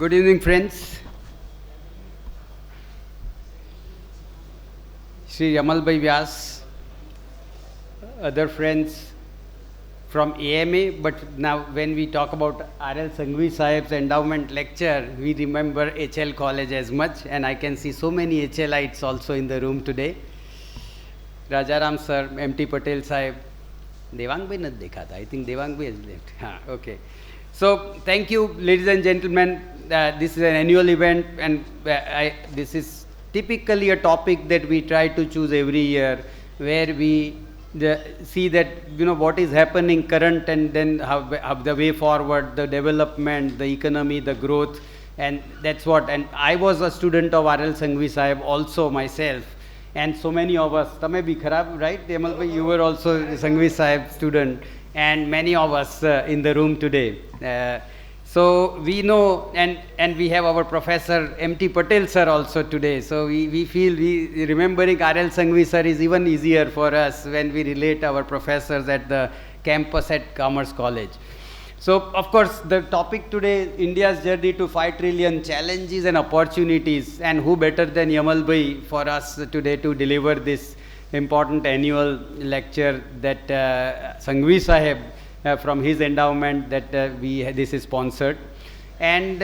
Good evening, friends. Sri Yamalbhai Vyas, other friends from AMA, but now when we talk about R.L. Sanghvi Sahib's endowment lecture, we remember HL College as much, and I can see so many HLites also in the room today. Rajaram sir, M.T. Patel Sahib, Devang bhai nahi dekha tha. I think Devang bhai has left. Okay. So, thank you, ladies and gentlemen. This is an annual event, and this is typically a topic that we try to choose every year, where we see that what is happening current, and then how the way forward, the development, the economy, the growth, and that's what. And I was a student of R.L. Sanghvi Sahib also myself, and so many of us. Tame bhi kharab, right? Yamal bhai, you were also a Sanghvi Sahib student, and many of us in the room today. So we know, and we have our professor M.T. Patel sir also today. So we feel remembering R.L. Sanghvi sir is even easier for us when we relate our professors at the campus at Commerce College. So of course the topic today, India's journey to 5 trillion, challenges and opportunities, and who better than Yamal bhai for us today to deliver this important annual lecture that Sanghvi Sahib from his endowment that this is sponsored. And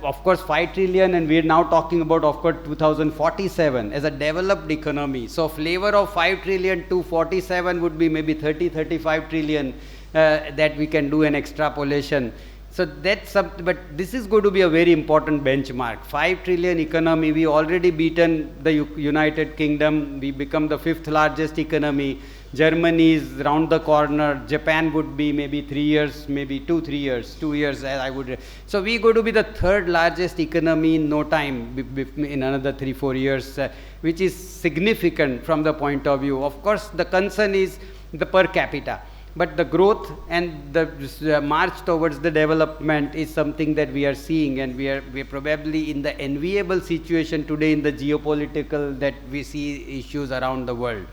of course 5 trillion, and we are now talking about, of course, 2047 as a developed economy. So flavor of 5 trillion to 47 would be maybe 35 trillion that we can do an extrapolation. So that's something, but this is going to be a very important benchmark. 5 trillion economy, we already beaten the United Kingdom, we become the 5th largest economy. Germany is round the corner, Japan would be maybe 3 years, maybe 2 years I would. So we go to be the 3rd largest economy in no time, in another 3-4 years, which is significant from the point of view. Of course, the concern is the per capita. But the growth and the march towards the development is something that we are seeing, and we are probably in the enviable situation today in the geopolitical that we see issues around the world.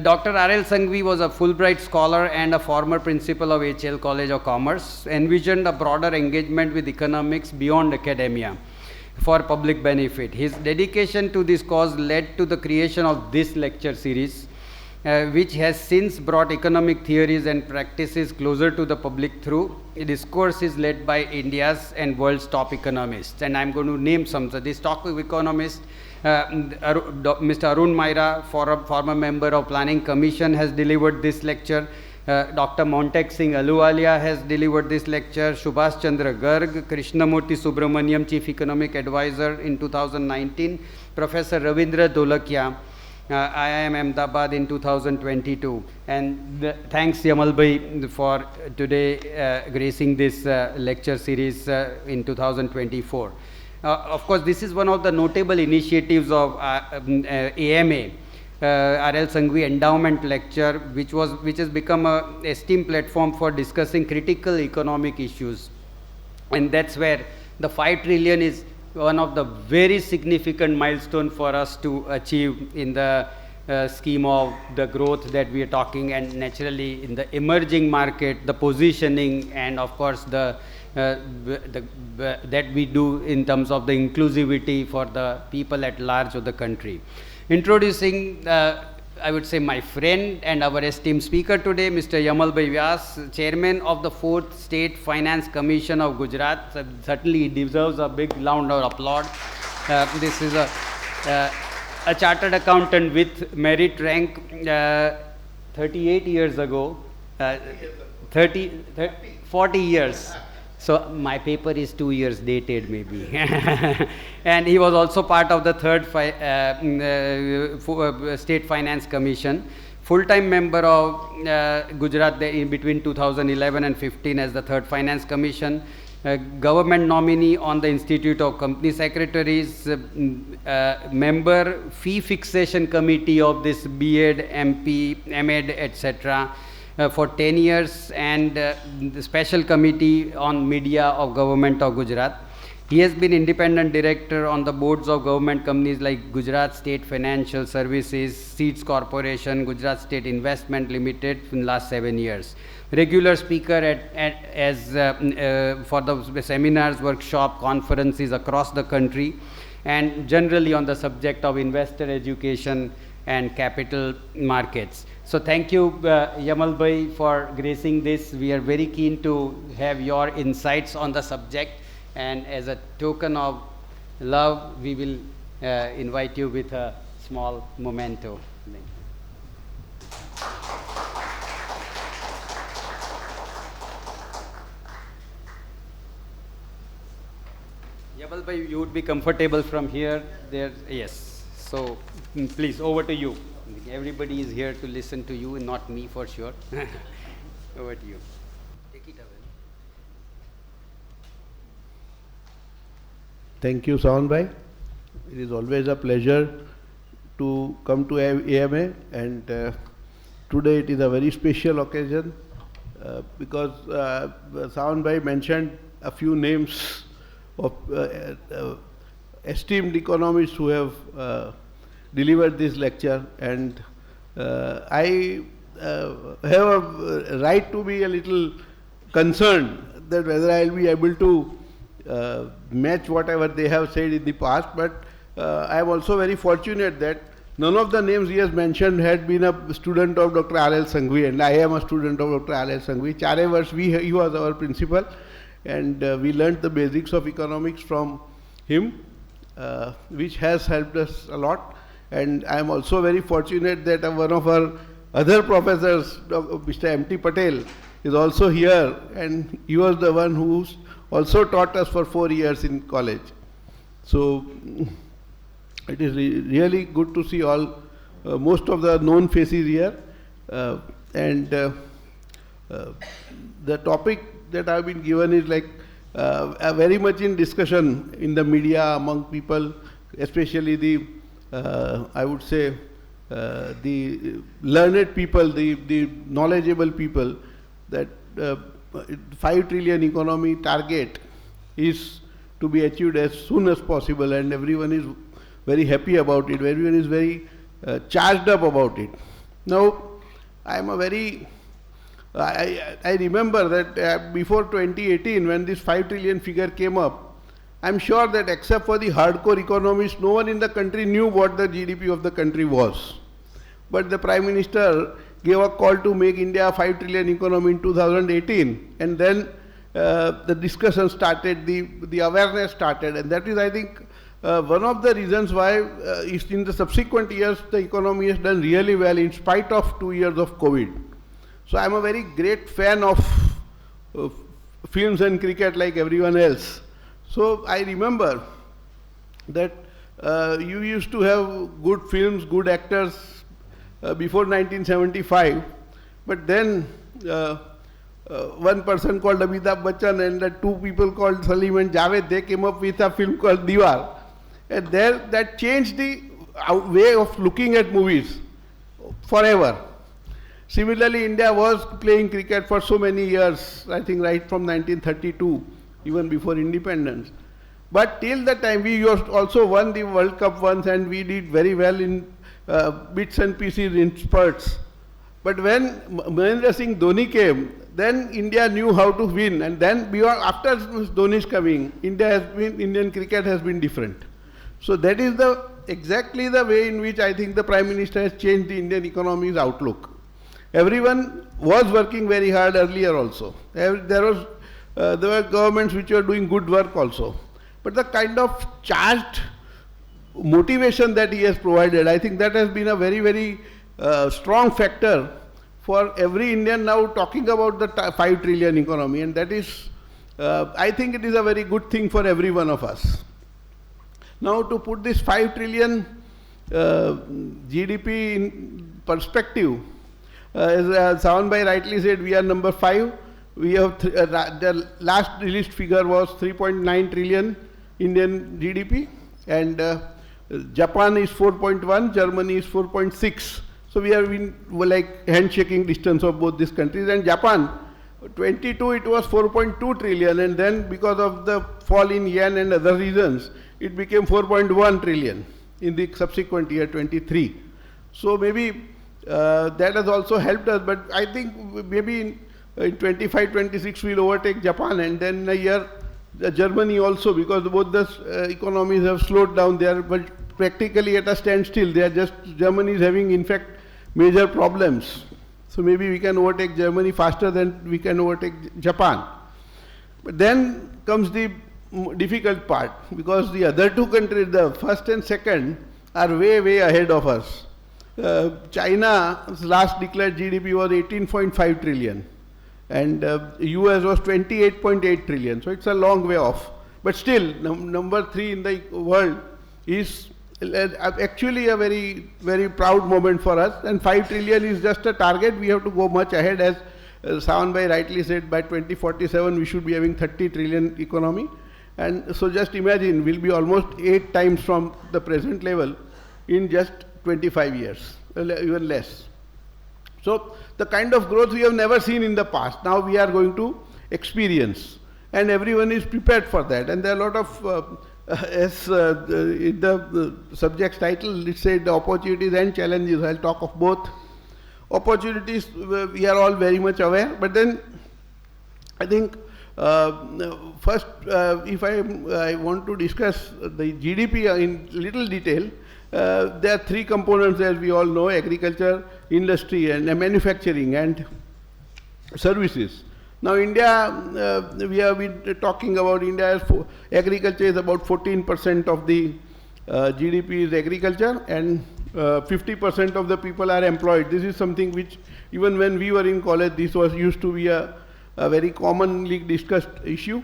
Dr. R.L. Sanghvi was a Fulbright scholar and a former principal of HL College of Commerce, envisioned a broader engagement with economics beyond academia for public benefit. His dedication to this cause led to the creation of this lecture series, which has since brought economic theories and practices closer to the public through discourse is led by India's and world's top economists. And I'm going to name some. So this top economist, Mr. Arun Maira, former member of Planning Commission, has delivered this lecture. Dr. Montek Singh Ahluwalia has delivered this lecture. Subhash Chandra Garg, Krishnamurthy Subramaniam, Chief Economic Advisor in 2019. Professor Ravindra Dholakia, IIM Ahmedabad in 2022. And thanks Yamal bhai for today gracing this lecture series in 2024. Of course, this is one of the notable initiatives of AMA, R.L. Sanghvi Endowment Lecture, which has become an esteemed platform for discussing critical economic issues. And that's where the 5 trillion is one of the very significant milestone for us to achieve in the scheme of the growth that we are talking, and naturally in the emerging market, the positioning, and of course that we do in terms of the inclusivity for the people at large of the country. Introducing I would say my friend and our esteemed speaker today, Mr. Yamalbhai Vyas, Chairman of the 4th State Finance Commission of Gujarat. Certainly he deserves a big round of applause. This is a chartered accountant with merit rank 38 years ago, 40 years. So my paper is 2 years dated maybe. And he was also part of the 3rd State Finance Commission, full-time member of Gujarat in between 2011 and 15 as the 3rd Finance Commission, government nominee on the Institute of Company Secretaries, member fee fixation committee of this B.Ed, MP, M.Ed, etc. For 10 years, and the special committee on media of government of Gujarat. He has been independent director on the boards of government companies like Gujarat State Financial Services, Seeds Corporation, Gujarat State Investment Limited in the last 7 years. Regular speaker for the seminars, workshop, conferences across the country, and generally on the subject of investor education and capital markets. So thank you, Yamal Bhai, for gracing this. We are very keen to have your insights on the subject, and as a token of love, we will invite you with a small memento. Yamal Bhai, you would be comfortable from here, there, yes. So please, over to you. Everybody is here to listen to you, and not me for sure. Over to you. Take it away. Thank you, Sawan Bhai. It is always a pleasure to come to AMA, and today it is a very special occasion because Sawan Bhai mentioned a few names of esteemed economists who have delivered this lecture, and I have a right to be a little concerned that whether I will be able to match whatever they have said in the past, but I am also very fortunate that none of the names he has mentioned had been a student of Dr. R.L. Sanghvi, and I am a student of Dr. R.L. Sanghvi. 4 years he was our principal, and we learnt the basics of economics from him, which has helped us a lot. And I am also very fortunate that one of our other professors, Mr. M.T. Patel, is also here, and he was the one who also taught us for 4 years in college. So it is really good to see all, most of the known faces here. And the topic that I have been given is like very much in discussion in the media among people, especially the I would say the learned people, the knowledgeable people, that 5 trillion economy target is to be achieved as soon as possible, and everyone is very happy about it, everyone is very charged up about it. Now, I am a very, I remember that before 2018, when this 5 trillion figure came up, I am sure that except for the hardcore economists, no one in the country knew what the GDP of the country was. But the Prime Minister gave a call to make India a 5 trillion economy in 2018, and then the discussion started, the awareness started, and that is, I think, one of the reasons why in the subsequent years the economy has done really well in spite of 2 years of COVID. So I am a very great fan of films and cricket like everyone else. So I remember that you used to have good films, good actors before 1975, but then one person called Amitabh Bachchan and 2 people called Salim and Javed, they came up with a film called Diwar, and that changed the way of looking at movies forever. Similarly, India was playing cricket for so many years, I think right from 1932, even before independence. But till that time, we also won the World Cup once, and we did very well in bits and pieces in spurts. But when Mahendra Singh Dhoni came, then India knew how to win, and then after Dhoni's coming, Indian cricket has been different. So that is exactly the way in which I think the Prime Minister has changed the Indian economy's outlook. Everyone was working very hard earlier also. There were governments which were doing good work also. But the kind of charged motivation that he has provided, I think that has been a very, very strong factor for every Indian now talking about the 5 trillion economy, and that is, I think it is a very good thing for every one of us. Now, to put this 5 trillion GDP in perspective, as Sawan Bhai rightly said, we are number 5. We have the last released figure was 3.9 trillion Indian GDP, and Japan is 4.1, Germany is 4.6. So we are in like handshaking distance of both these countries, and Japan, 22 it was 4.2 trillion, and then because of the fall in yen and other reasons, it became 4.1 trillion in the subsequent year 23. So maybe that has also helped us, but I think maybe in 25, 26 we'll overtake Japan, and then in a year Germany also, because both the economies have slowed down. They are but practically at a standstill. They are just, Germany is having in fact major problems. So maybe we can overtake Germany faster than we can overtake Japan. But then comes the difficult part, because the other two countries, the first and second, are way, way ahead of us. China's last declared GDP was 18.5 trillion. And US was 28.8 trillion. So it's a long way off. But still, number 3 in the world is actually a very, very proud moment for us. And 5 trillion is just a target. We have to go much ahead. As Sawan Bhai rightly said, by 2047 we should be having 30 trillion economy. And so just imagine, we'll be almost 8 times from the present level in just 25 years, even less. So the kind of growth we have never seen in the past, now we are going to experience, and everyone is prepared for that. And there are a lot of, in the subject's title, it said opportunities and challenges. I'll talk of both. Opportunities, we are all very much aware, but then I think first, if I want to discuss the GDP in little detail, there are 3 components, as we all know: agriculture, industry, and manufacturing, and services. Now India, we have been talking about India, agriculture is about 14% of the GDP is agriculture, and 50% of the people are employed. This is something which, even when we were in college, this was used to be a very commonly discussed issue.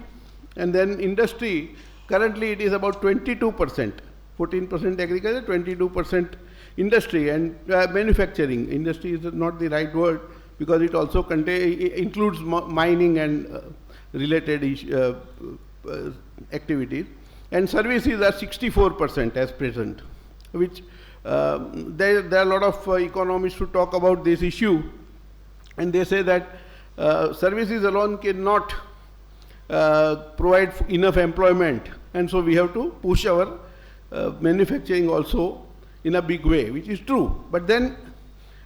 And then industry, currently it is about 22%. 14% agriculture, 22% industry, and manufacturing. Industry is not the right word, because it also includes mining and related activities. And services are 64% as present, which there are a lot of economists who talk about this issue, and they say that services alone cannot provide enough employment, and so we have to push our manufacturing also in a big way, which is true. But then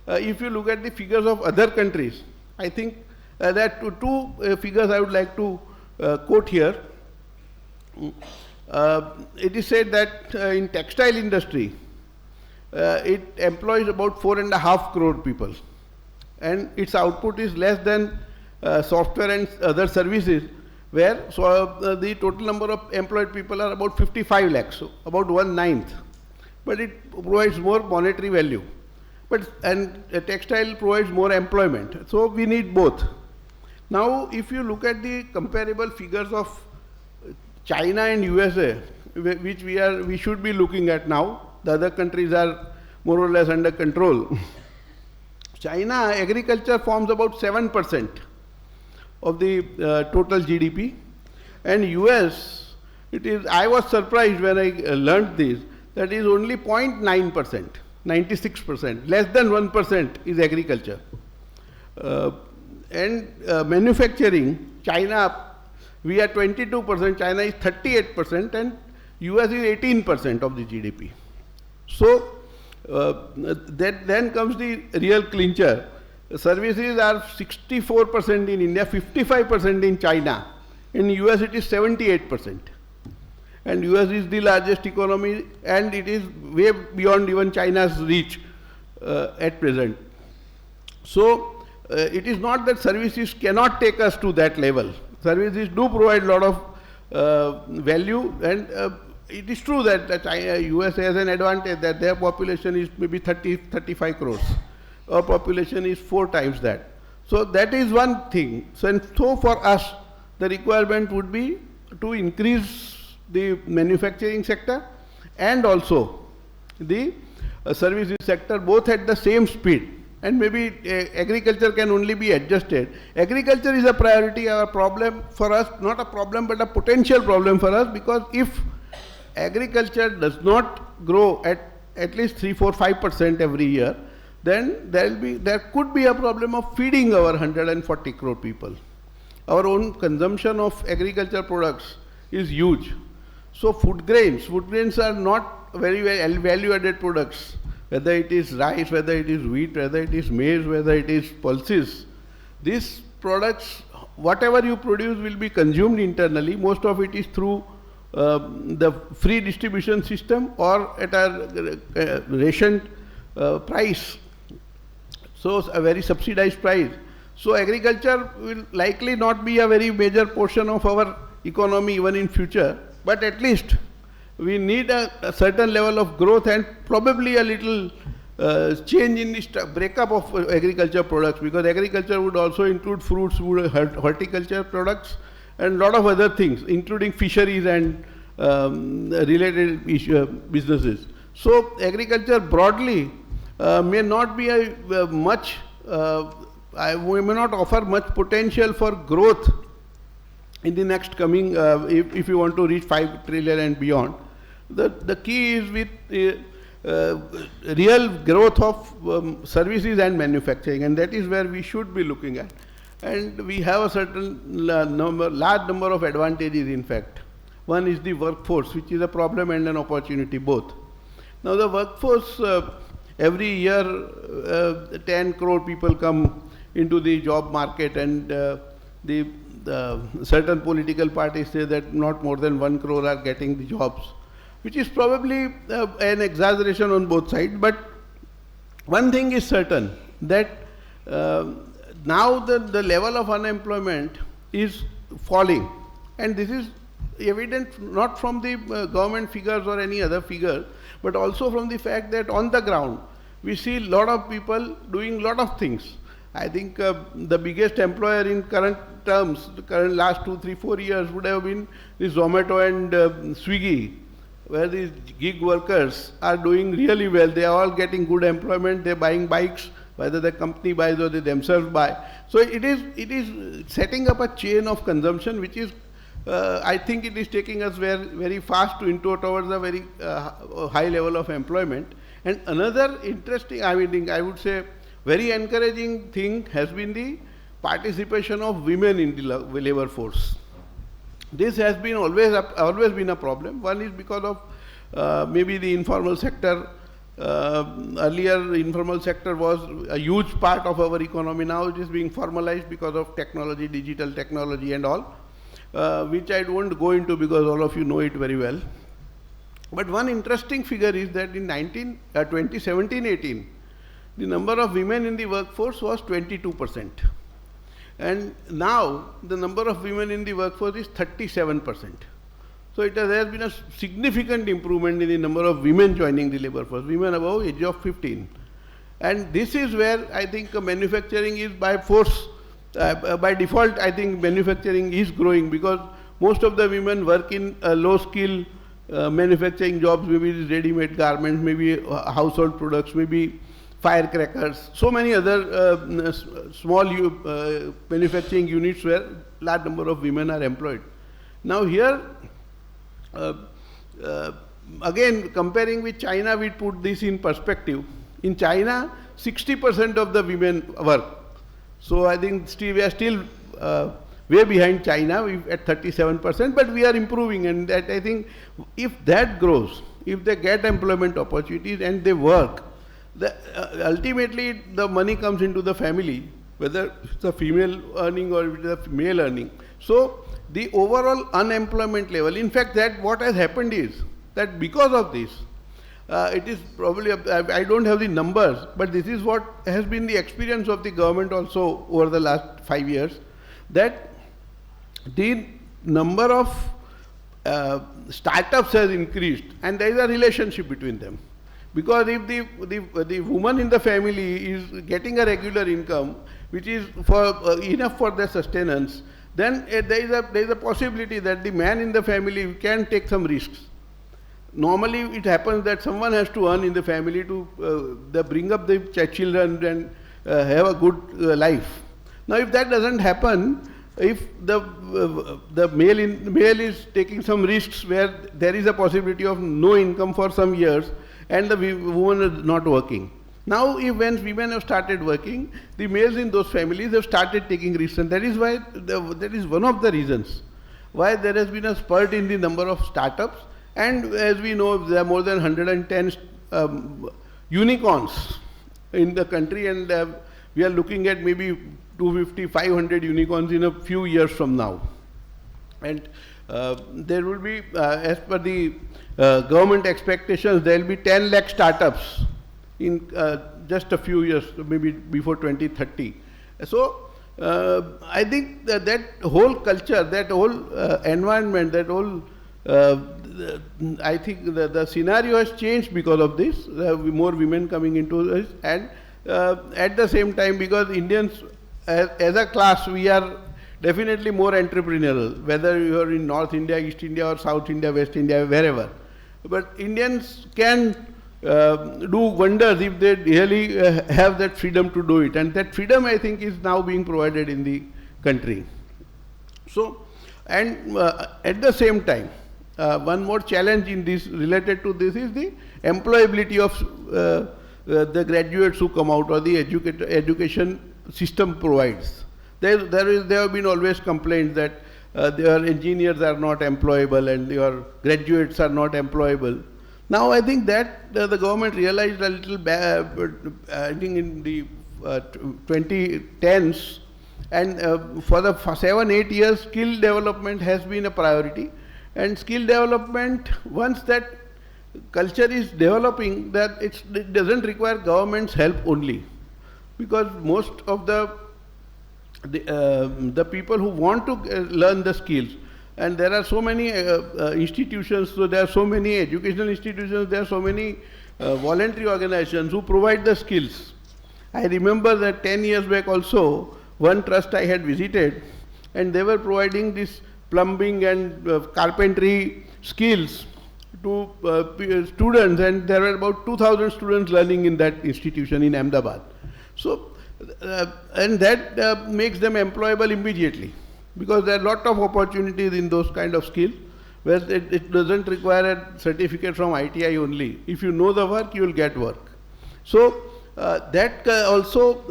if you look at the figures of other countries, I think there are two figures I would like to quote here. It is said that in textile industry, it employs about 4.5 crore people, and its output is less than software and other services, where the total number of employed people are about 55 lakhs, so about 1/9. But it provides more monetary value. And textile provides more employment. So we need both. Now, if you look at the comparable figures of China and USA, which we should be looking at now, the other countries are more or less under control. China agriculture forms about 7% of the total GDP, and US, it is, I was surprised when I learnt this, that is only 0.9%, 96%, less than 1% is agriculture. And manufacturing, China, we are 22%, China is 38%, and US is 18% of the GDP. So then comes the real clincher. Services are 64% in India, 55% in China. In US it is 78%. And US is the largest economy, and it is way beyond even China's reach at present. So it is not that services cannot take us to that level. Services do provide a lot of value, and it is true that US has an advantage that their population is maybe 35 crores. Our population is 4 times that. So that is one thing. So for us, the requirement would be to increase the manufacturing sector and also the services sector, both at the same speed. And maybe agriculture can only be adjusted. Agriculture is a priority, our problem for us, not a problem but a potential problem for us, because if agriculture does not grow at least 3, 4, 5% every year, then there could be a problem of feeding our 140 crore people. our own consumption of agriculture products is huge. So food grains are not very value-added products, whether it is rice, whether it is wheat, whether it is maize, whether it is pulses. These products, whatever you produce will be consumed internally. Most of it is through the free distribution system or at a rationed price. So a very subsidized price. So agriculture will likely not be a very major portion of our economy even in future, but at least we need a certain level of growth and probably a little change in the breakup of agriculture products, because agriculture would also include fruits, horticulture products and a lot of other things, including fisheries and related businesses. So agriculture broadly may not be we may not offer much potential for growth in the next coming, if you want to reach 5 trillion and beyond. The key is with real growth of services and manufacturing, and that is where we should be looking at. And we have a certain large number of advantages, in fact. One is the workforce, which is a problem and an opportunity both. Now the workforce, every year 10 crore people come into the job market, and the certain political parties say that not more than 1 crore are getting the jobs, which is probably an exaggeration on both sides. But one thing is certain, that now the level of unemployment is falling, and this is evident not from the government figures or any other figure, but also from the fact that on the ground we see a lot of people doing a lot of things. I think the biggest employer in current terms, the current last 2, 3, 4 years would have been the Zomato and Swiggy, where these gig workers are doing really well. They are all getting good employment. They are buying bikes, whether the company buys or they themselves buy. So it is setting up a chain of consumption, which is, I think it is taking us very fast towards a very high level of employment. And another interesting, I would say, very encouraging thing has been the participation of women in the labor force. This has been always been a problem. One is because of maybe the informal sector. Earlier, informal sector was a huge part of our economy. Now it is being formalized because of technology, digital technology and all, which I won't go into because all of you know it very well. But one interesting figure is that in 2017-18, the number of women in the workforce was 22%. And now the number of women in the workforce is 37%. So there has been a significant improvement in the number of women joining the labor force, women above age of 15. And this is where I think manufacturing is by force, by default I think manufacturing is growing, because most of the women work in low skill manufacturing jobs, maybe ready-made garments, maybe household products, maybe firecrackers, so many other small manufacturing units where large number of women are employed. Now here, again comparing with China, we put this in perspective. In China, 60% of the women work. So I think we are still way behind China at 37%, but we are improving, and that I think if that grows, if they get employment opportunities and they work, ultimately the money comes into the family, whether it's a female earning or it's a male earning. So the overall unemployment level, in fact, that what has happened is that because of this, it is probably, I don't have the numbers, but this is what has been the experience of the government also over the last 5 years, that the number of startups has increased, and there is a relationship between them. Because if the woman in the family is getting a regular income, which is enough for their sustenance, then there is a possibility that the man in the family can take some risks. Normally it happens that someone has to earn in the family to bring up the children and have a good life. Now if that doesn't happen, if the male is taking some risks where there is a possibility of no income for some years, and the woman is not working, Now, if when women have started working, the males in those families have started taking risks, and that is why that is one of the reasons why there has been a spurt in the number of startups. And as we know, there are more than 110 unicorns in the country, and we are looking at maybe 250, 500 unicorns in a few years from now. And there will be, as per the government expectations, there will be 10 lakh startups in just a few years, maybe before 2030. So I think that whole culture, that whole environment, that whole, I think the scenario has changed because of this. There will be more women coming into this, and at the same time, because Indians as a class, we are definitely more entrepreneurial, whether you are in North India, East India, or South India, West India, wherever. But Indians can do wonders if they really have that freedom to do it, and that freedom, I think, is now being provided in the country. So, and at the same time, one more challenge in this, related to this, is the employability of the graduates who come out, or the education system provides. There have been always complaints that their engineers are not employable and your graduates are not employable. Now I think that the government realized a little I think in the 2010s, and for the 7-8 years, skill development has been a priority. And skill development, once that culture is developing, that it doesn't require government's help only, because most of the people who want to learn the skills, and there are so many institutions, so there are so many educational institutions, there are so many voluntary organizations who provide the skills. I remember that 10 years back also, one trust I had visited, and they were providing this plumbing and carpentry skills to students, and there were about 2,000 students learning in that institution in Ahmedabad. So, and that makes them employable immediately, because there are a lot of opportunities in those kind of skills, where it doesn't require a certificate from ITI only. If you know the work, you will get work. So that also,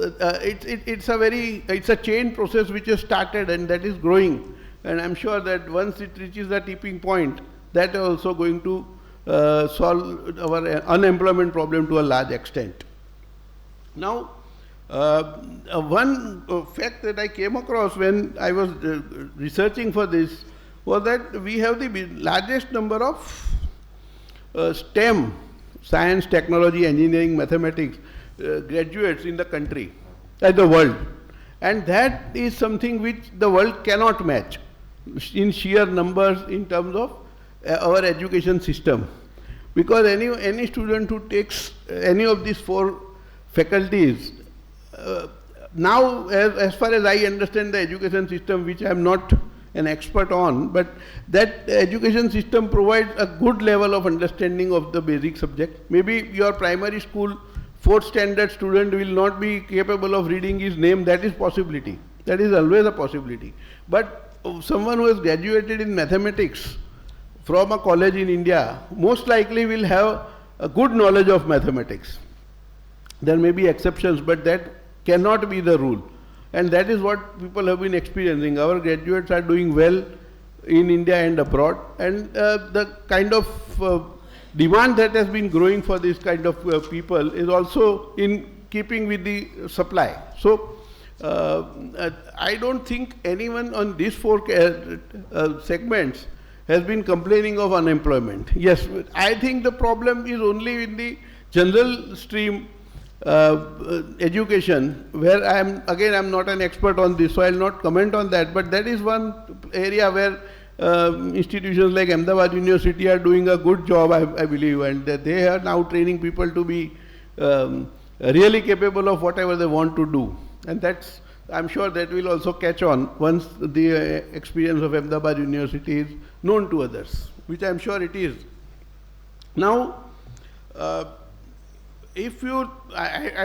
it's a chain process which has started, and that is growing. And I'm sure that once it reaches the tipping point, that is also going to solve our unemployment problem to a large extent. Now, one fact that I came across when I was researching for this was that we have the largest number of STEM, science, technology, engineering, mathematics, graduates in the country, in the world. And that is something which the world cannot match in sheer numbers in terms of our education system. Because any student who takes any of these 4 faculties, now as far as I understand the education system, which I am not an expert on, but that education system provides a good level of understanding of the basic subject. Maybe your primary school 4th standard student will not be capable of reading his name, that is possibility. That is always a possibility. But someone who has graduated in mathematics from a college in India most likely will have a good knowledge of mathematics. There may be exceptions, but that cannot be the rule. And that is what people have been experiencing. Our graduates are doing well in India and abroad, and the kind of demand that has been growing for this kind of people is also in keeping with the supply. So I don't think anyone on these 4 segments has been complaining of unemployment. Yes, I think the problem is only in the general stream education, where I'm not an expert on this, so I'll not comment on that, but that is one area where institutions like Ahmedabad University are doing a good job, I believe, and they are now training people to be really capable of whatever they want to do. And that's, I'm sure that will also catch on once the experience of Ahmedabad University is known to others, which I'm sure it is. Now, I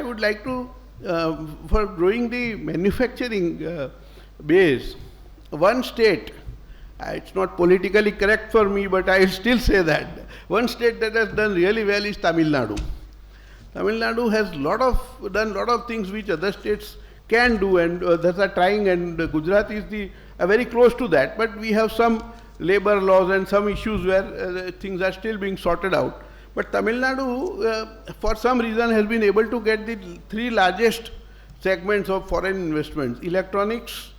would like to, for growing the manufacturing base, one state, it's not politically correct for me, but I still say that, one state that has done really well is Tamil Nadu. Tamil Nadu has done lot of things which other states can do, and that are trying, and Gujarat is very close to that. But we have some labor laws and some issues where things are still being sorted out. But Tamil Nadu, for some reason, has been able to get the three largest segments of foreign investments: electronics,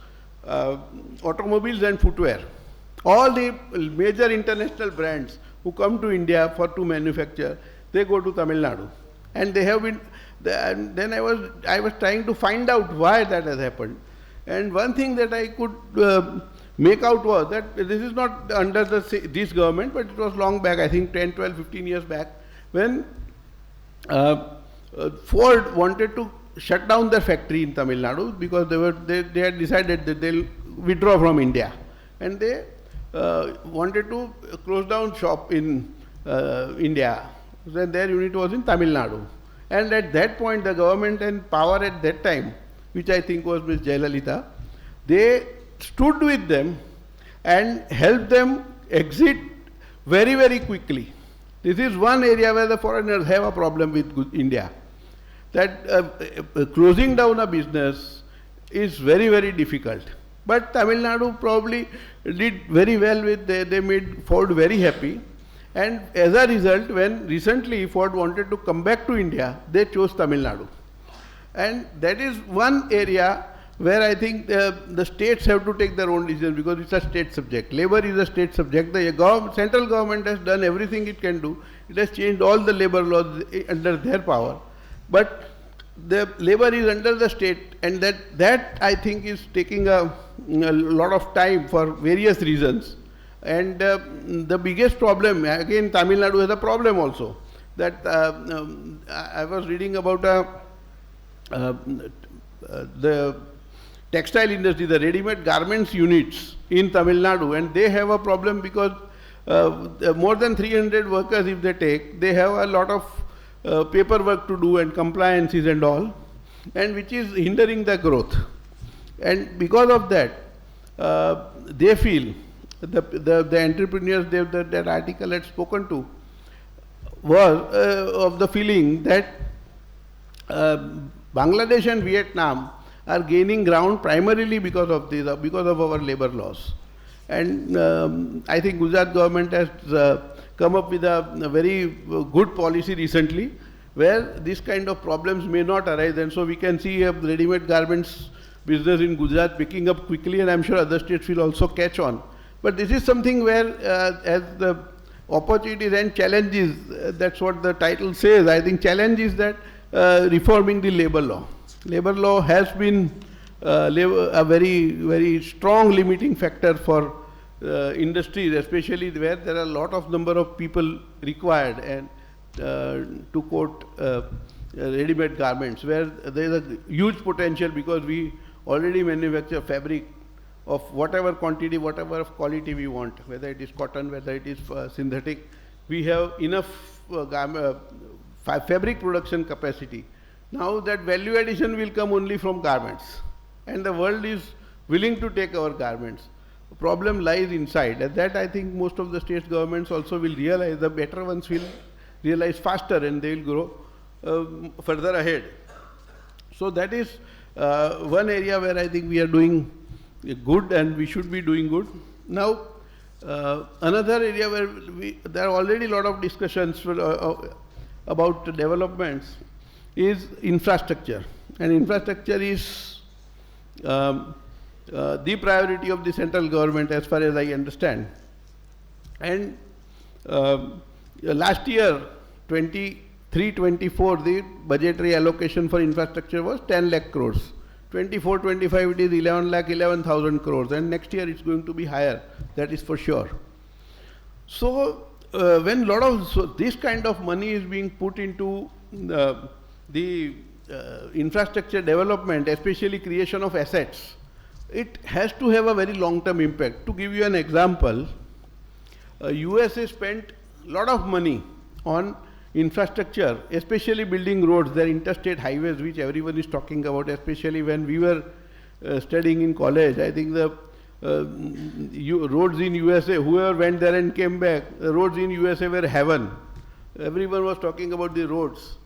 automobiles and footwear. All the major international brands who come to India to manufacture, they go to Tamil Nadu. And they have been, and then I was trying to find out why that has happened. And one thing that I could make out was that this is not under this government, but it was long back, I think 10, 12, 15 years back, when Ford wanted to shut down their factory in Tamil Nadu because they had decided that they'll withdraw from India. And they wanted to close down shop in India. Then their unit was in Tamil Nadu. And at that point, the government and power at that time, which I think was Ms. Jayalalitha, they stood with them and helped them exit very, very quickly. This is one area where the foreigners have a problem with India. That closing down a business is very, very difficult. But Tamil Nadu probably did very well they made Ford very happy. And as a result, when recently Ford wanted to come back to India, they chose Tamil Nadu. And that is one area where I think the states have to take their own decisions, because it's a state subject. Labor is a state subject. The central government has done everything it can do. It has changed all the labor laws under their power. But the labor is under the state, and that I think is taking a lot of time for various reasons. And the biggest problem, again Tamil Nadu has a problem also, that I was reading about the textile industry, the ready-made garments units in Tamil Nadu, and they have a problem because more than 300 workers if they take, they have a lot of paperwork to do and compliances and all, and which is hindering the growth. And because of that, they feel, the entrepreneurs that article had spoken to was of the feeling that Bangladesh and Vietnam are gaining ground primarily because of our labor laws. And I think Gujarat government has come up with a very good policy recently where this kind of problems may not arise, and so we can see a ready-made garments business in Gujarat picking up quickly, and I'm sure other states will also catch on. But this is something where as the opportunities and challenges, that's what the title says. I think challenge is that reforming the labor law. Labor law has been a very, very strong limiting factor for industries, especially where there are a lot of number of people required, and to quote ready-made garments, where there is a huge potential because we already manufacture fabric of whatever quantity, whatever of quality we want, whether it is cotton, whether it is synthetic. We have enough fabric production capacity. Now that value addition will come only from garments, and the world is willing to take our garments. The problem lies inside, and that I think most of the state governments also will realize. The better ones will realize faster, and they will grow further ahead. So that is one area where I think we are doing good, and we should be doing good. Now, another area where there are already a lot of discussions about developments is infrastructure. And infrastructure is the priority of the central government as far as I understand. And last year, 23-24, the budgetary allocation for infrastructure was 10 lakh crores. 24-25 it is 11,000 crores, and next year it's going to be higher, that is for sure. So when this kind of money is being put into the infrastructure development, especially creation of assets, it has to have a very long-term impact. To give you an example, USA spent a lot of money on infrastructure, especially building roads, their interstate highways, which everyone is talking about, especially when we were studying in college. I think the roads in USA, whoever went there and came back, the roads in USA were heaven. Everyone was talking about the roads.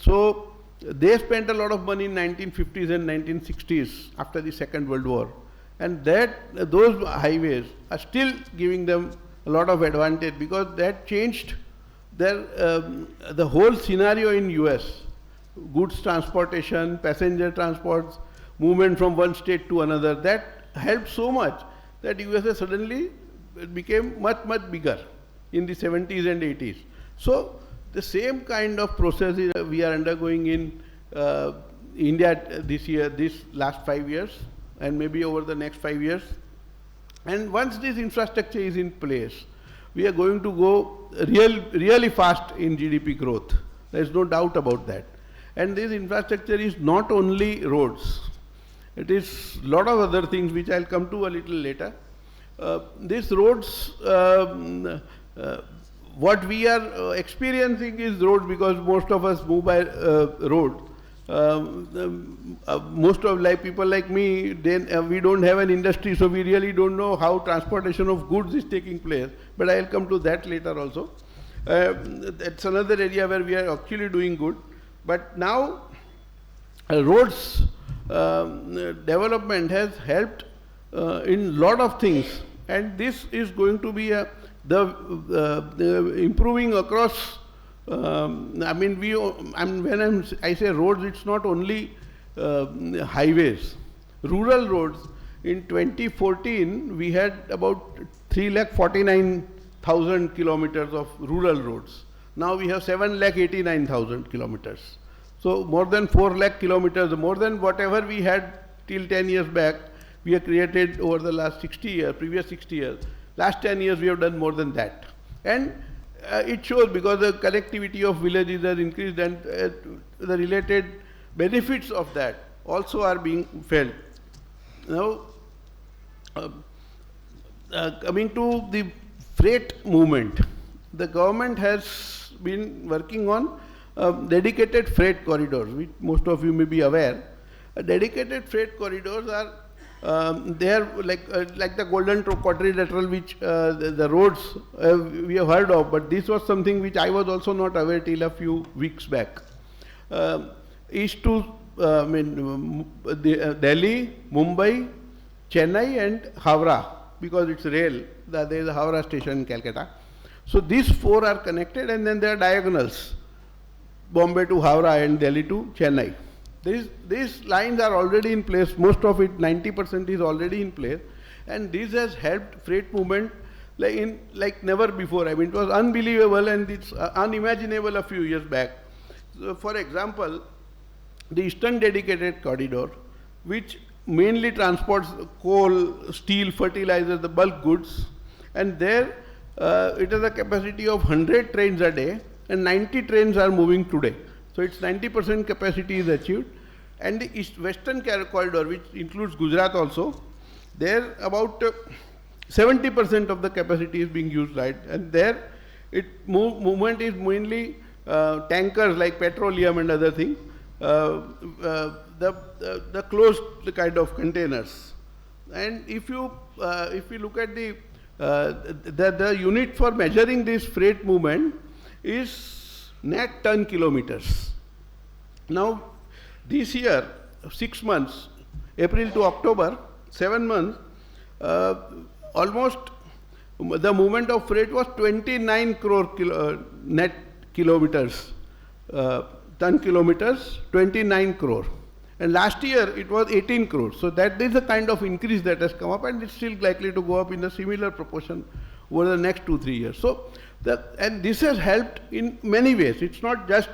So they spent a lot of money in 1950s and 1960s after the Second World War, and those highways are still giving them a lot of advantage because that changed the whole scenario in US. Goods transportation, passenger transports, movement from one state to another, that helped so much that USA suddenly became much, much bigger in the 70s and 80s. So the same kind of process we are undergoing in India this last 5 years, and maybe over the next 5 years. And once this infrastructure is in place, we are going to go really fast in GDP growth. There is no doubt about that. And this infrastructure is not only roads. It is a lot of other things which I'll come to a little later. These roads, what we are experiencing is roads because most of us move by road. Most of people like me, we don't have an industry, so we really don't know how transportation of goods is taking place. But I'll come to that later also. That's another area where we are actually doing good. But now, roads development has helped in lot of things, and this is going to be the improving across. I mean, I say roads, it's not only highways. Rural roads, in 2014, we had about 3,49,000 kilometers of rural roads. Now we have 7,89,000 kilometers. So more than 4 lakh kilometers, more than whatever we had till 10 years back, we have created over the last 60 years, previous 60 years. Last 10 years we have done more than that. And it shows because the connectivity of villages has increased, and the related benefits of that also are being felt. Now, coming to the freight movement, the government has been working on dedicated freight corridors, which most of you may be aware. Dedicated freight corridors are they are like the Golden Quadrilateral, which the roads we have heard of, but this was something which I was also not aware till a few weeks back. East to Delhi, Mumbai, Chennai and Howrah, because it's rail, there is a Howrah station in Calcutta. So these four are connected, and then there are diagonals, Bombay to Howrah and Delhi to Chennai. These lines are already in place, most of it, 90% is already in place, and this has helped freight movement like never before. I mean, it was unbelievable and it's unimaginable a few years back. So for example, the Eastern Dedicated Corridor, which mainly transports coal, steel, fertilizers, the bulk goods, and there it has a capacity of 100 trains a day, and 90 trains are moving today. So its 90% capacity is achieved. And the Western Corridor, which includes Gujarat also, there about 70% of the capacity is being used, right? And there movement is mainly tankers like petroleum and other things, the closed kind of containers. And if you look at the unit for measuring this freight movement is net ton kilometers. Now, this year, 6 months, April to October, 7 months, almost the movement of freight was 29 crore net kilometers, ton kilometers, 29 crore. And last year it was 18 crores. So that is the kind of increase that has come up, and it's still likely to go up in a similar proportion over the next 2-3 years. So and this has helped in many ways. It's not just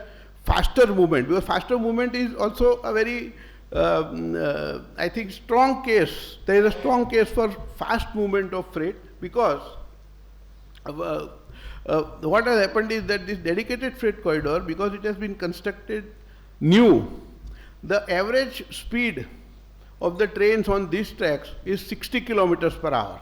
faster movement, because faster movement is also a very, I think, strong case. There is a strong case for fast movement of freight, because what has happened is that this dedicated freight corridor, because it has been constructed new, the average speed of the trains on these tracks is 60 kilometers per hour.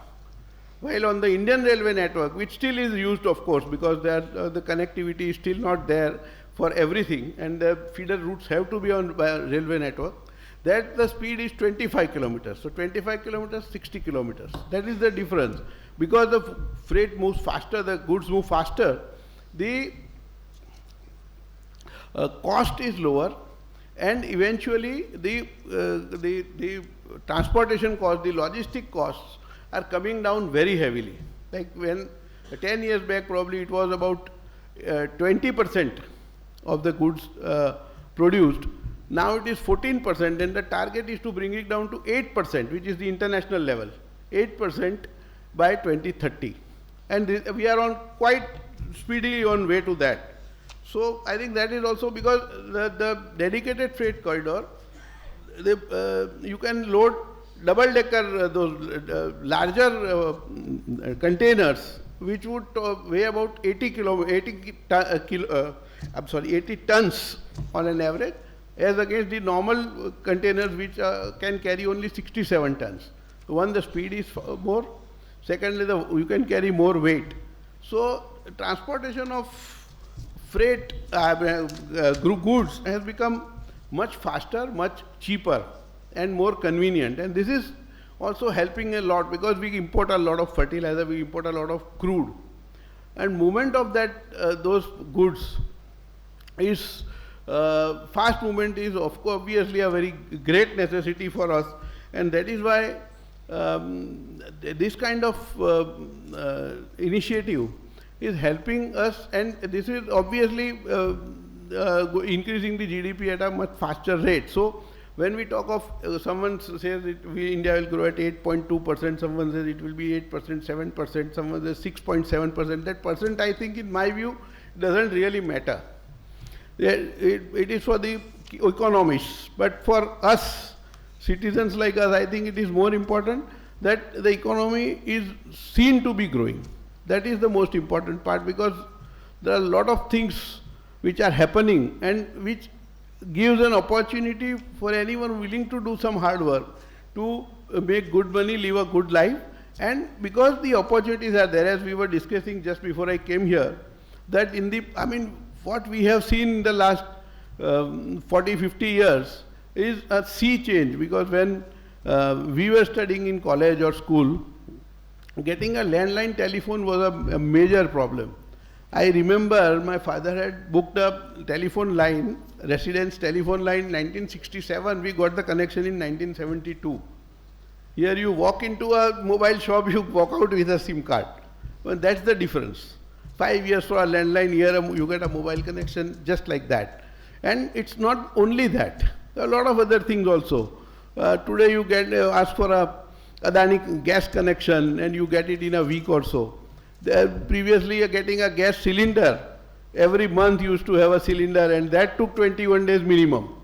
While on the Indian railway network, which still is used, of course, because the connectivity is still not there for everything, and the feeder routes have to be on by a railway network, that the speed is 25 kilometers. So 25 kilometers, 60 kilometers. That is the difference. Because the freight moves faster, the goods move faster, the cost is lower, and eventually the transportation cost, the logistic costs are coming down very heavily. Like when 10 years back, probably it was about 20% of the goods produced. Now it is 14%, and the target is to bring it down to 8%, which is the international level, 8% by 2030. And we are on quite speedily on way to that. So I think that is also because the dedicated freight corridor, you can load double-decker, those larger containers, which would weigh about 80 tons on an average, as against the normal containers which can carry only 67 tons. One, the speed is more. Secondly, you can carry more weight. So transportation of freight goods has become much faster, much cheaper, and more convenient. And this is also helping a lot, because we import a lot of fertilizer, we import a lot of crude. And movement of that those goods is fast movement is obviously a very great necessity for us, and that is why this kind of initiative is helping us, and this is obviously increasing the GDP at a much faster rate. So when we talk of, someone says India will grow at 8.2%, someone says it will be 8%, 7%, someone says 6.7%. That percent, I think, in my view, doesn't really matter. It is for the economists, but for us, citizens like us, I think it is more important that the economy is seen to be growing. That is the most important part, because there are a lot of things which are happening and which gives an opportunity for anyone willing to do some hard work to make good money, live a good life. And because the opportunities are there, as we were discussing just before I came here, that what we have seen in the last 40, 50 years is a sea change, because when we were studying in college or school, getting a landline telephone was a major problem. I remember my father had booked a telephone line, residence telephone line, 1967. We got the connection in 1972. Here you walk into a mobile shop, you walk out with a SIM card. Well, that's the difference. 5 years for a landline, here you get a mobile connection just like that. And it's not only that. There are a lot of other things also. Today you get ask for a Adani gas connection and you get it in a week or so. Previously getting a gas cylinder, every month you used to have a cylinder, and that took 21 days minimum.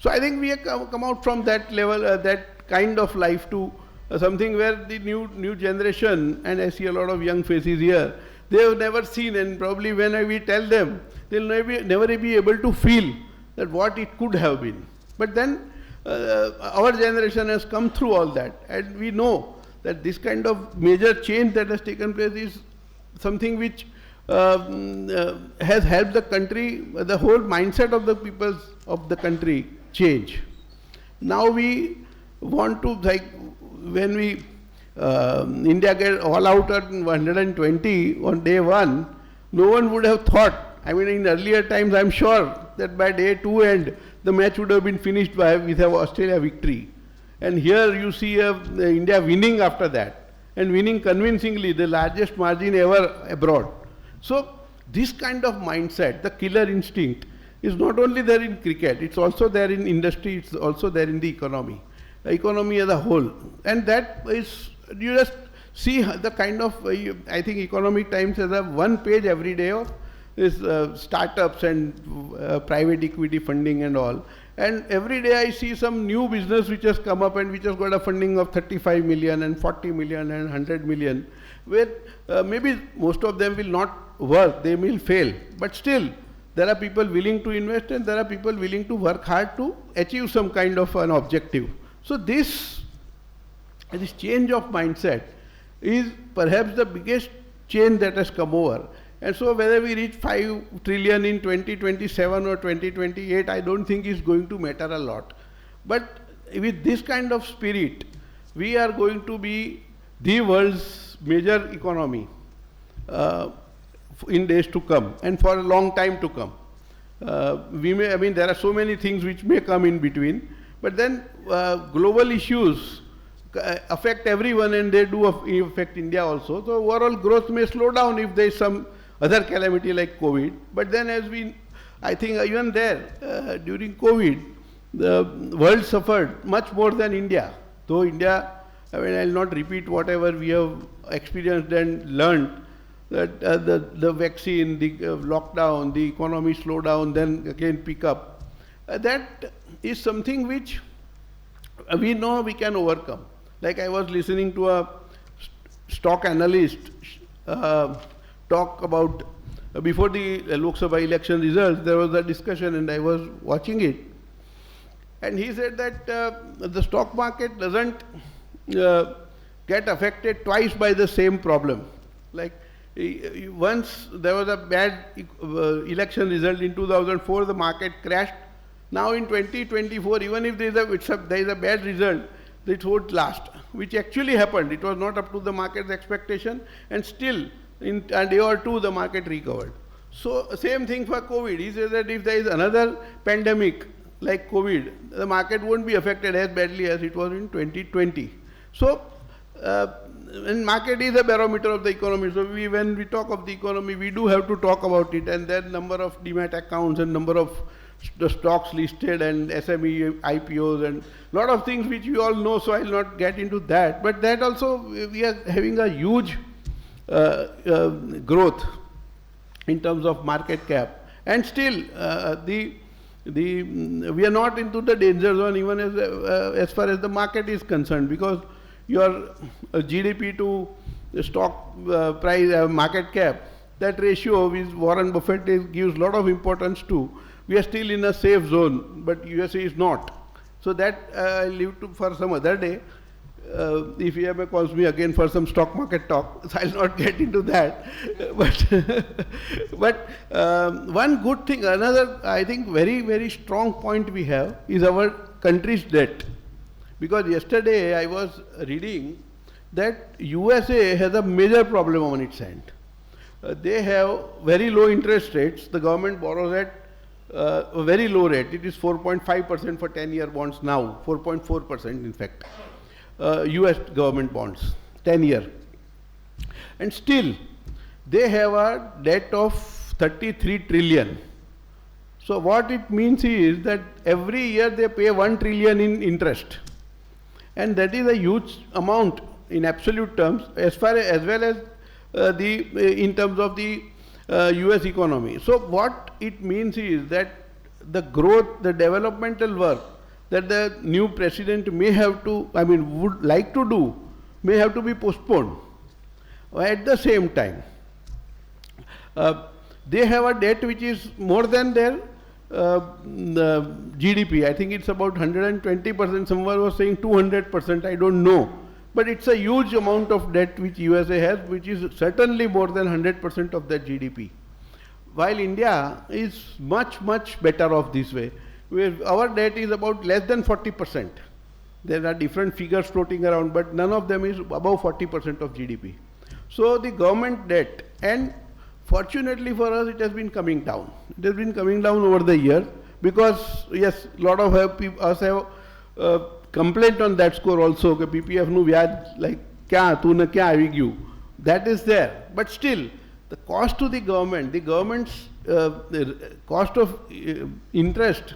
So I think we have come out from that level, that kind of life, to something where the new generation, and I see a lot of young faces here, they have never seen, and probably when we tell them, they'll never be able to feel that what it could have been. But then our generation has come through all that, and we know that this kind of major change that has taken place is something which has helped the country, the whole mindset of the people of the country change. Now we want to, like when we India get all out at 120 on day one, no one would have thought, in earlier times I'm sure that by day 2 end the match would have been finished with an Australia victory. And here you see India winning after that, and winning convincingly, the largest margin ever abroad. So this kind of mindset, the killer instinct, is not only there in cricket, it's also there in industry, it's also there in the economy as a whole. And that is, you just see the kind of, I think Economic Times has a one page every day of this startups and private equity funding and all. And every day I see some new business which has come up and which has got a funding of 35 million and 40 million and 100 million, where maybe most of them will not work, they will fail. But still, there are people willing to invest, and there are people willing to work hard to achieve some kind of an objective. So this change of mindset is perhaps the biggest change that has come over. And so whether we reach 5 trillion in 2027 or 2028, I don't think is going to matter a lot. But with this kind of spirit, we are going to be the world's major economy in days to come and for a long time to come. there are so many things which may come in between, but then global issues affect everyone and they do affect India also. So overall growth may slow down if there is some other calamity like COVID. But then I think even there, during COVID, the world suffered much more than India. Though India, I'll not repeat whatever we have experienced and learned, that the vaccine, the lockdown, the economy slow down, then again pick up. That is something which we know we can overcome. Like I was listening to a stock analyst talk about, before the Lok Sabha election results, there was a discussion and I was watching it. And he said that the stock market doesn't get affected twice by the same problem. Like once there was a bad election result in 2004, the market crashed. Now in 2024, even if there is a bad result, it won't last, which actually happened. It was not up to the market's expectation, and still in a day or two the market recovered. So same thing for COVID. He says that if there is another pandemic like COVID, the market won't be affected as badly as it was in 2020. So and market is a barometer of the economy. So when we talk of the economy, we do have to talk about it, and then number of demat accounts and number of the stocks listed and SME IPOs and lot of things which we all know, so I will not get into that. But that also, we are having a huge growth in terms of market cap, and still we are not into the danger zone even as far as the market is concerned, because your GDP to stock price market cap, that ratio which Warren Buffett gives a lot of importance to, we are still in a safe zone, but USA is not. So that I'll leave for some other day. If EMA calls me again for some stock market talk, so I'll not get into that. But one good thing, another I think very, very strong point we have is our country's debt. Because yesterday I was reading that USA has a major problem on its hand. They have very low interest rates. The government borrows at a very low rate. It is 4.5% for 10-year bonds now, 4.4% in fact. US government bonds, 10-year. And still, they have a debt of 33 trillion. So what it means is that every year they pay 1 trillion in interest. And that is a huge amount in absolute terms, as well as in terms of the US economy. So what it means is that the growth, the developmental work that the new president may have to, would like to do, may have to be postponed. At the same time, they have a debt which is more than their GDP. I think it's about 120%. Someone was saying 200%. I don't know. But it's a huge amount of debt which USA has, which is certainly more than 100% of their GDP. While India is much, much better off this way. Our debt is about less than 40%. There are different figures floating around, but none of them is above 40% of GDP. So the government debt, and fortunately for us, it has been coming down. It has been coming down over the years, because yes, a lot of us have complaint on that score also. That PPF nu vyaj like kya tune kya avi gyu. That is there, but still the cost to the government's the cost of interest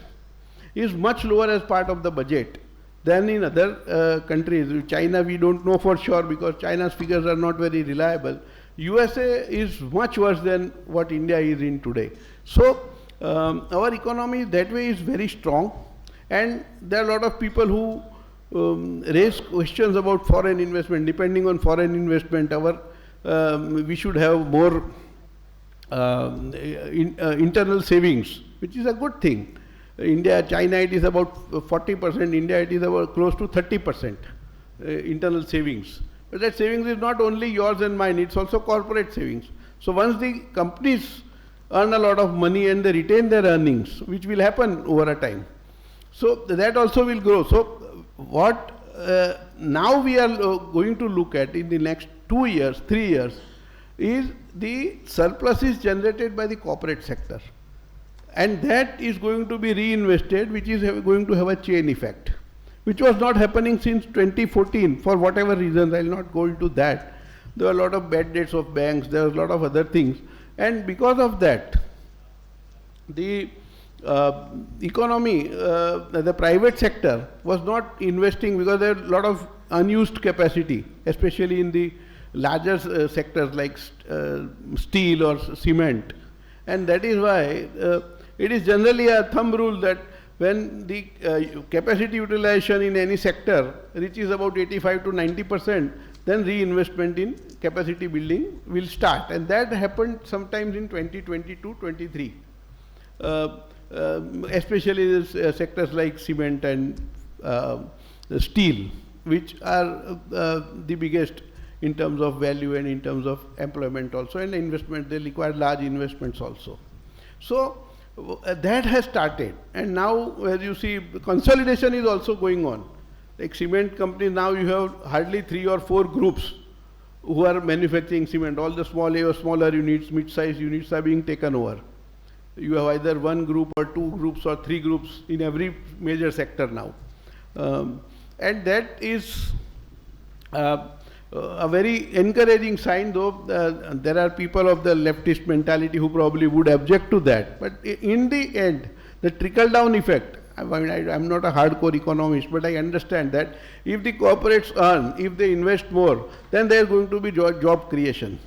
is much lower as part of the budget than in other countries. China we don't know for sure, because China's figures are not very reliable. USA is much worse than what India is in today. So our economy that way is very strong, and there are a lot of people who raise questions about foreign investment. Depending on foreign investment, we should have more internal savings, which is a good thing. India, China, it is about 40%. India, it is about close to 30% internal savings. But that savings is not only yours and mine, it's also corporate savings. So once the companies earn a lot of money and they retain their earnings, which will happen over a time, so that also will grow. So what now we are going to look at in the next 2 years, 3 years, is the surpluses generated by the corporate sector. and that is going to be reinvested, which is going to have a chain effect, which was not happening since 2014 for whatever reasons. I will not go into that. There were a lot of bad debts of banks, there was a lot of other things, and because of that, the economy, the private sector was not investing because there are a lot of unused capacity, especially in the larger sectors like steel or cement. And that is why it is generally a thumb rule that when the capacity utilization in any sector reaches about 85 to 90%, then reinvestment in capacity building will start. And that happened sometimes in 2022-23. Especially sectors like cement and steel, which are the biggest in terms of value and in terms of employment also, and investment. They require large investments also. So that has started, and now as you see, consolidation is also going on. Like cement companies, now you have hardly 3 or 4 groups who are manufacturing cement. All the smaller units, mid-sized units are being taken over. You have either 1 group or 2 groups or 3 groups in every major sector now. And that is a very encouraging sign, though there are people of the leftist mentality who probably would object to that. But in the end, the trickle-down effect, I mean, I'm not a hardcore economist, but I understand that if the corporates earn, if they invest more, then there is going to be job creation.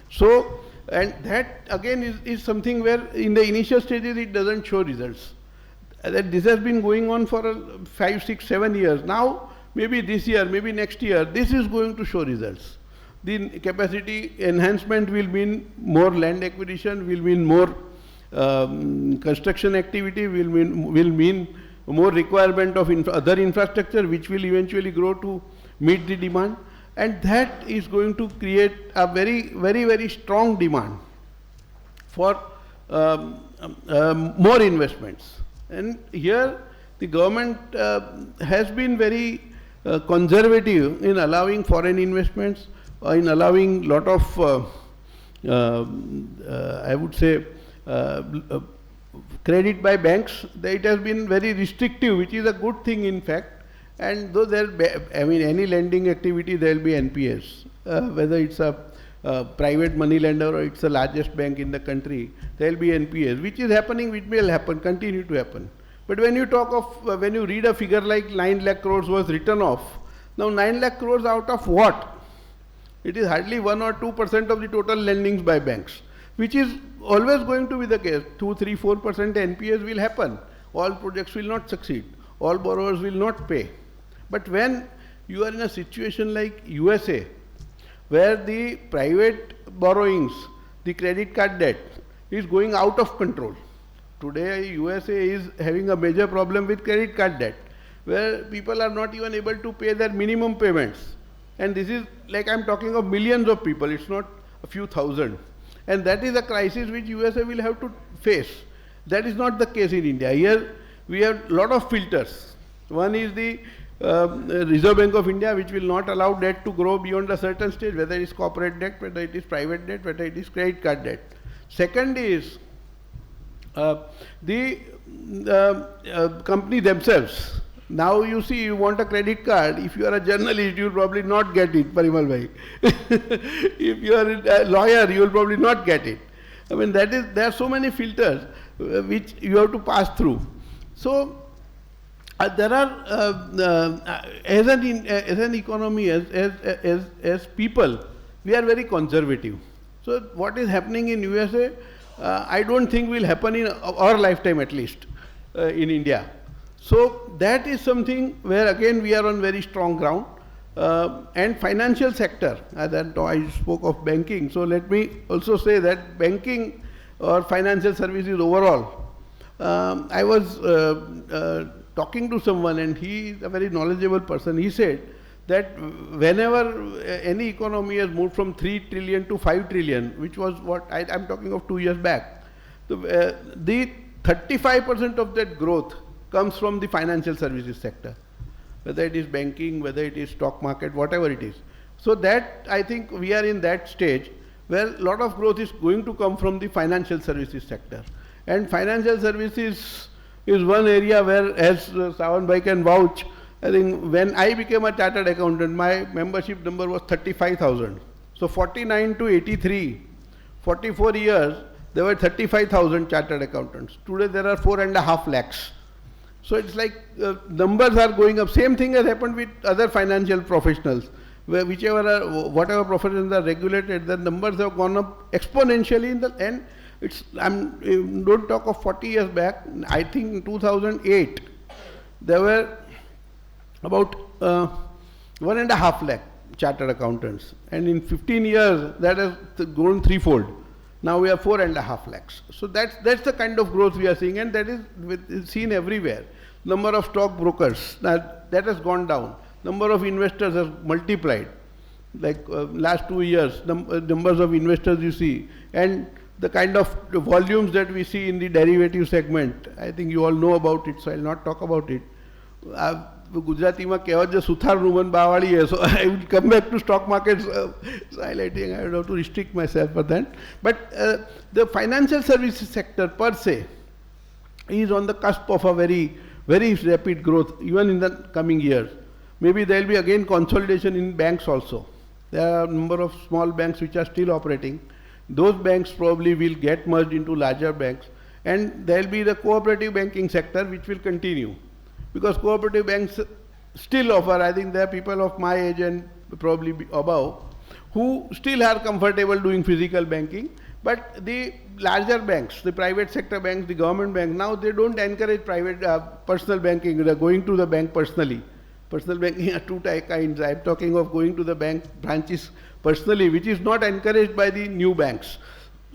So, and that again is something where in the initial stages it doesn't show results. That this has been going on for 5, 6, 7 years. Now, maybe this year, maybe next year, this is going to show results. The capacity enhancement will mean more land acquisition, will mean more construction activity, will mean more requirement of other infrastructure, which will eventually grow to meet the demand. And that is going to create a very strong demand for more investments. And here the government has been very conservative in allowing foreign investments, in allowing lot of, I would say, credit by banks. It has been very restrictive, which is a good thing in fact. And though any lending activity, there will be NPAs, whether it's a private money lender or it's the largest bank in the country, there will be NPAs, which is happening, which will happen, continue to happen. But when you talk of, when you read a figure like 9 lakh crores was written off, now 9 lakh crores out of what? It is hardly 1 or 2% of the total lendings by banks, which is always going to be the case. 2, 3, 4% NPAs will happen. All projects will not succeed. All borrowers will not pay. But when you are in a situation like USA, where the private borrowings, the credit card debt is going out of control. Today, USA is having a major problem with credit card debt, where people are not even able to pay their minimum payments. And this is like I'm talking of millions of people, it's not a few thousand. And that is a crisis which USA will have to face. That is not the case in India. Here we have a lot of filters. One is the Reserve Bank of India, which will not allow debt to grow beyond a certain stage, whether it is corporate debt, whether it is private debt, whether it is credit card debt. Second is the company themselves. Now you see, you want a credit card. If you are a journalist, you will probably not get it, Parimal bhai. If you are a lawyer, you will probably not get it. I mean, there are so many filters which you have to pass through. So there are, as an economy, as people, we are very conservative. So what is happening in USA, I don't think will happen in our lifetime at least in India. So that is something where again we are on very strong ground. And financial sector, as I spoke of banking, so let me also say that banking or financial services overall, I was talking to someone and he is a very knowledgeable person. He said that whenever any economy has moved from 3 trillion to 5 trillion, which was what I'm talking of 2 years back, the 35% of that growth comes from the financial services sector, whether it is banking, whether it is stock market, whatever it is. So that, I think we are in that stage where a lot of growth is going to come from the financial services sector. And financial services is one area where, as Sawan Bhai can vouch, I think when I became a chartered accountant, my membership number was 35,000. So 49 to 83, 44 years, there were 35,000 chartered accountants. Today there are 4.5 lakhs. So it's like numbers are going up. Same thing has happened with other financial professionals. Where whatever professions are regulated, the numbers have gone up exponentially in the end. Don't talk of 40 years back. I think in 2008, there were about 1.5 lakh chartered accountants. And in 15 years, that has grown threefold. Now we have 4.5 lakhs. So that's the kind of growth we are seeing, and that is seen everywhere. Number of stock brokers, that has gone down. Number of investors has multiplied. Like last 2 years, numbers of investors you see, and the kind of volumes that we see in the derivative segment, I think you all know about it, so I'll not talk about it. ગુજરાતીમાં કહેવત જે સુથાર રૂમન બાવાળી है, so I will come back to stock markets highlighting. I don't have to restrict myself for that. But the financial services sector per se is on the cusp of a very, very rapid growth, even in the coming years. Maybe there will be again consolidation in banks also. There are a number of small banks which are still operating. Those banks probably will get merged into larger banks, and there will be the cooperative banking sector which will continue. Because cooperative banks still offer, I think there are people of my age and probably above, who still are comfortable doing physical banking, but the larger banks, the private sector banks, the government banks, now they don't encourage personal banking. They are going to the bank personally. Personal banking are two kinds. I am talking of going to the bank branches personally, which is not encouraged by the new banks.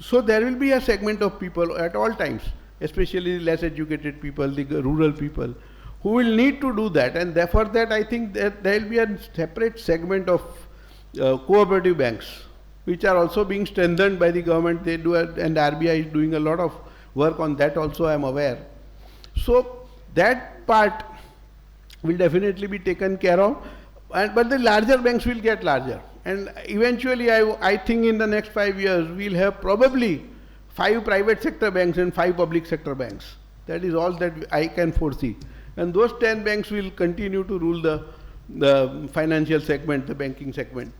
So there will be a segment of people at all times, especially the less educated people, the rural people, who will need to do that, and therefore that I think that there will be a separate segment of cooperative banks, which are also being strengthened by the government. They do, and RBI is doing a lot of work on that also, I am aware. So that part will definitely be taken care of, but the larger banks will get larger. And eventually I think in the next 5 years, we'll have probably 5 private sector banks and 5 public sector banks. That is all that I can foresee. And those 10 banks will continue to rule the financial segment, the banking segment.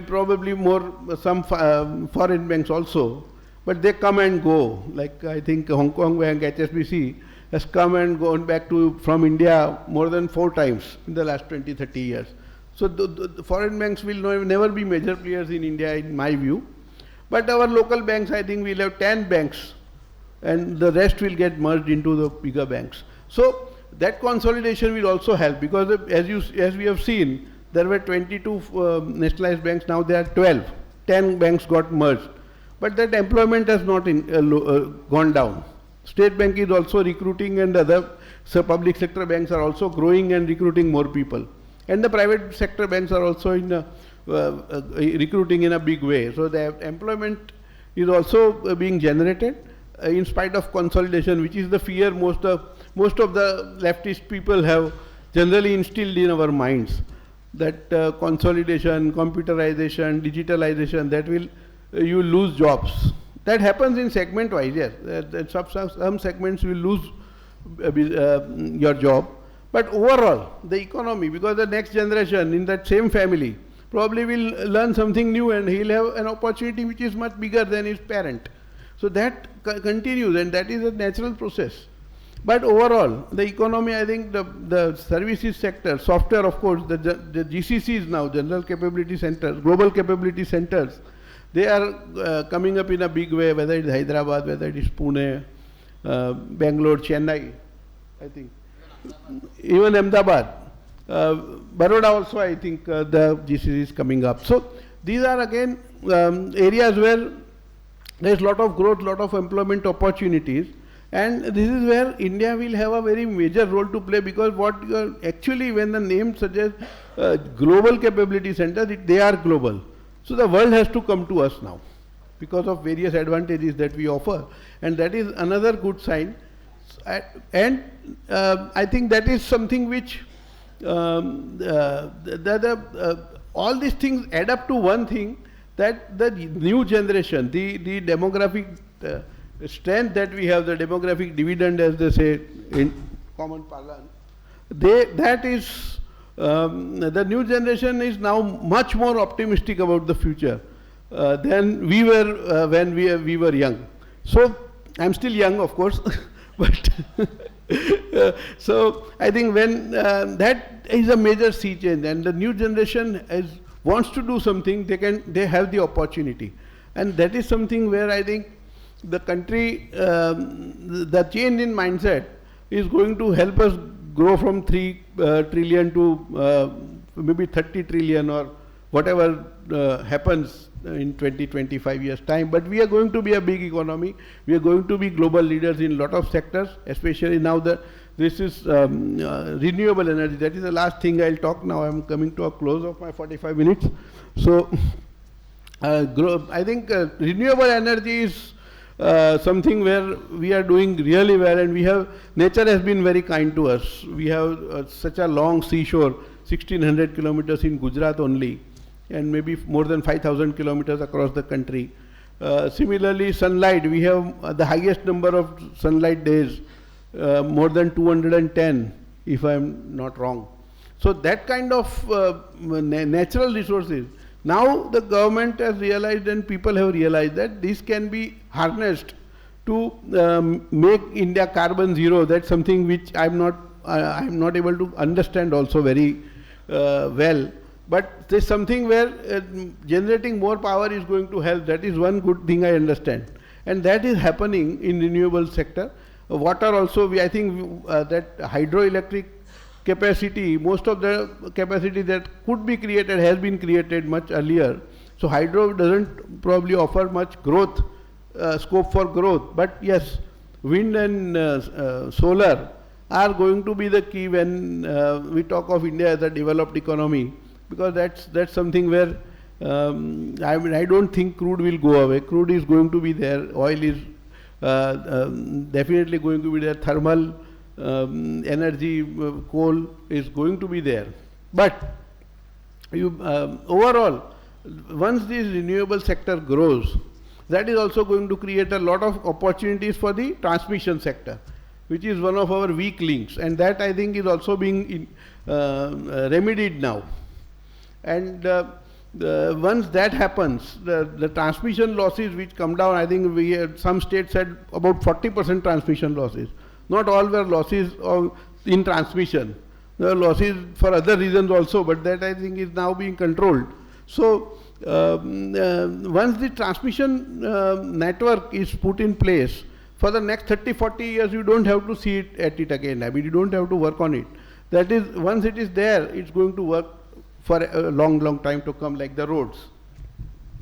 Probably more, some foreign banks also, but they come and go. Like I think Hong Kong Bank, HSBC, has come and gone back from India more than 4 times in the last 20-30 years. So the foreign banks will never be major players in India, in my view. But our local banks, I think we'll have 10 banks, and the rest will get merged into the bigger banks. So that consolidation will also help, because as we have seen, there were 22 nationalized banks, now there are 12. 10 banks got merged. But that employment has not gone down. State Bank is also recruiting, and other public sector banks are also growing and recruiting more people. And the private sector banks are also recruiting in a big way. So the employment is also being generated in spite of consolidation, which is the fear most of the leftist people have generally instilled in our minds, that consolidation, computerization, digitalization, that will you lose jobs. That happens in segment wise, yes. Some segments will lose your job, but overall the economy, because the next generation in that same family probably will learn something new, and he'll have an opportunity which is much bigger than his parent. So that continues, and that is a natural process. But overall, the economy, I think the services sector, software, of course, the GCCs now, General Capability Centers, Global Capability Centers, they are coming up in a big way, whether it's Hyderabad, whether it is Pune, Bangalore, Chennai, I think, even Ahmedabad, Baroda also, I think the GCC is coming up. So these are again areas where there is a lot of growth, lot of employment opportunities. And this is where India will have a very major role to play, because actually when the name suggests global capability centers, they are global. So the world has to come to us now because of various advantages that we offer, and that is another good sign. And I think that is something which all these things add up to one thing, that the new generation, the demographic strength that we have, the demographic dividend, as they say in common parlance, that is, the new generation is now much more optimistic about the future than we were when we were young. So, I'm still young, of course, but so I think when that is a major sea change, and the new generation wants to do something, they have the opportunity, and that is something where I think the country, the change in mindset is going to help us grow from 3 trillion to maybe 30 trillion or whatever happens in 20-25 years time. But we are going to be a big economy. We are going to be global leaders in a lot of sectors, especially now that this is renewable energy. That is the last thing I'll talk now. I'm coming to a close of my 45 minutes. So I think renewable energy is something where we are doing really well, and nature has been very kind to us. We have such a long seashore, 1600 kilometers in Gujarat only, and maybe more than 5,000 kilometers across the country. Similarly, sunlight, we have the highest number of sunlight days, more than 210, if I'm not wrong. So that kind of natural resources, now the government has realized and people have realized that this can be harnessed to make India carbon zero. That's something which I'm not able to understand also very well. But there's something where generating more power is going to help. That is one good thing I understand, and that is happening in renewable sector. Water also, I think that hydroelectric capacity, most of the capacity that could be created has been created much earlier. So hydro doesn't probably offer much growth, scope for growth. But yes, wind and solar are going to be the key when we talk of India as a developed economy, because that's something where I don't think crude will go away. Crude is going to be there. Oil is definitely going to be there. Thermal energy, coal is going to be there. But overall, once this renewable sector grows, that is also going to create a lot of opportunities for the transmission sector, which is one of our weak links, and that I think is also being remedied now. And once that happens, the transmission losses which come down, I think some states had about 40% transmission losses. Not all were losses in transmission. There were losses for other reasons also, but that I think is now being controlled. So once the transmission network is put in place, for the next 30-40 years you don't have to see it at it again. I mean, you don't have to work on it. That is, once it is there, it's going to work for a long time to come, like the roads.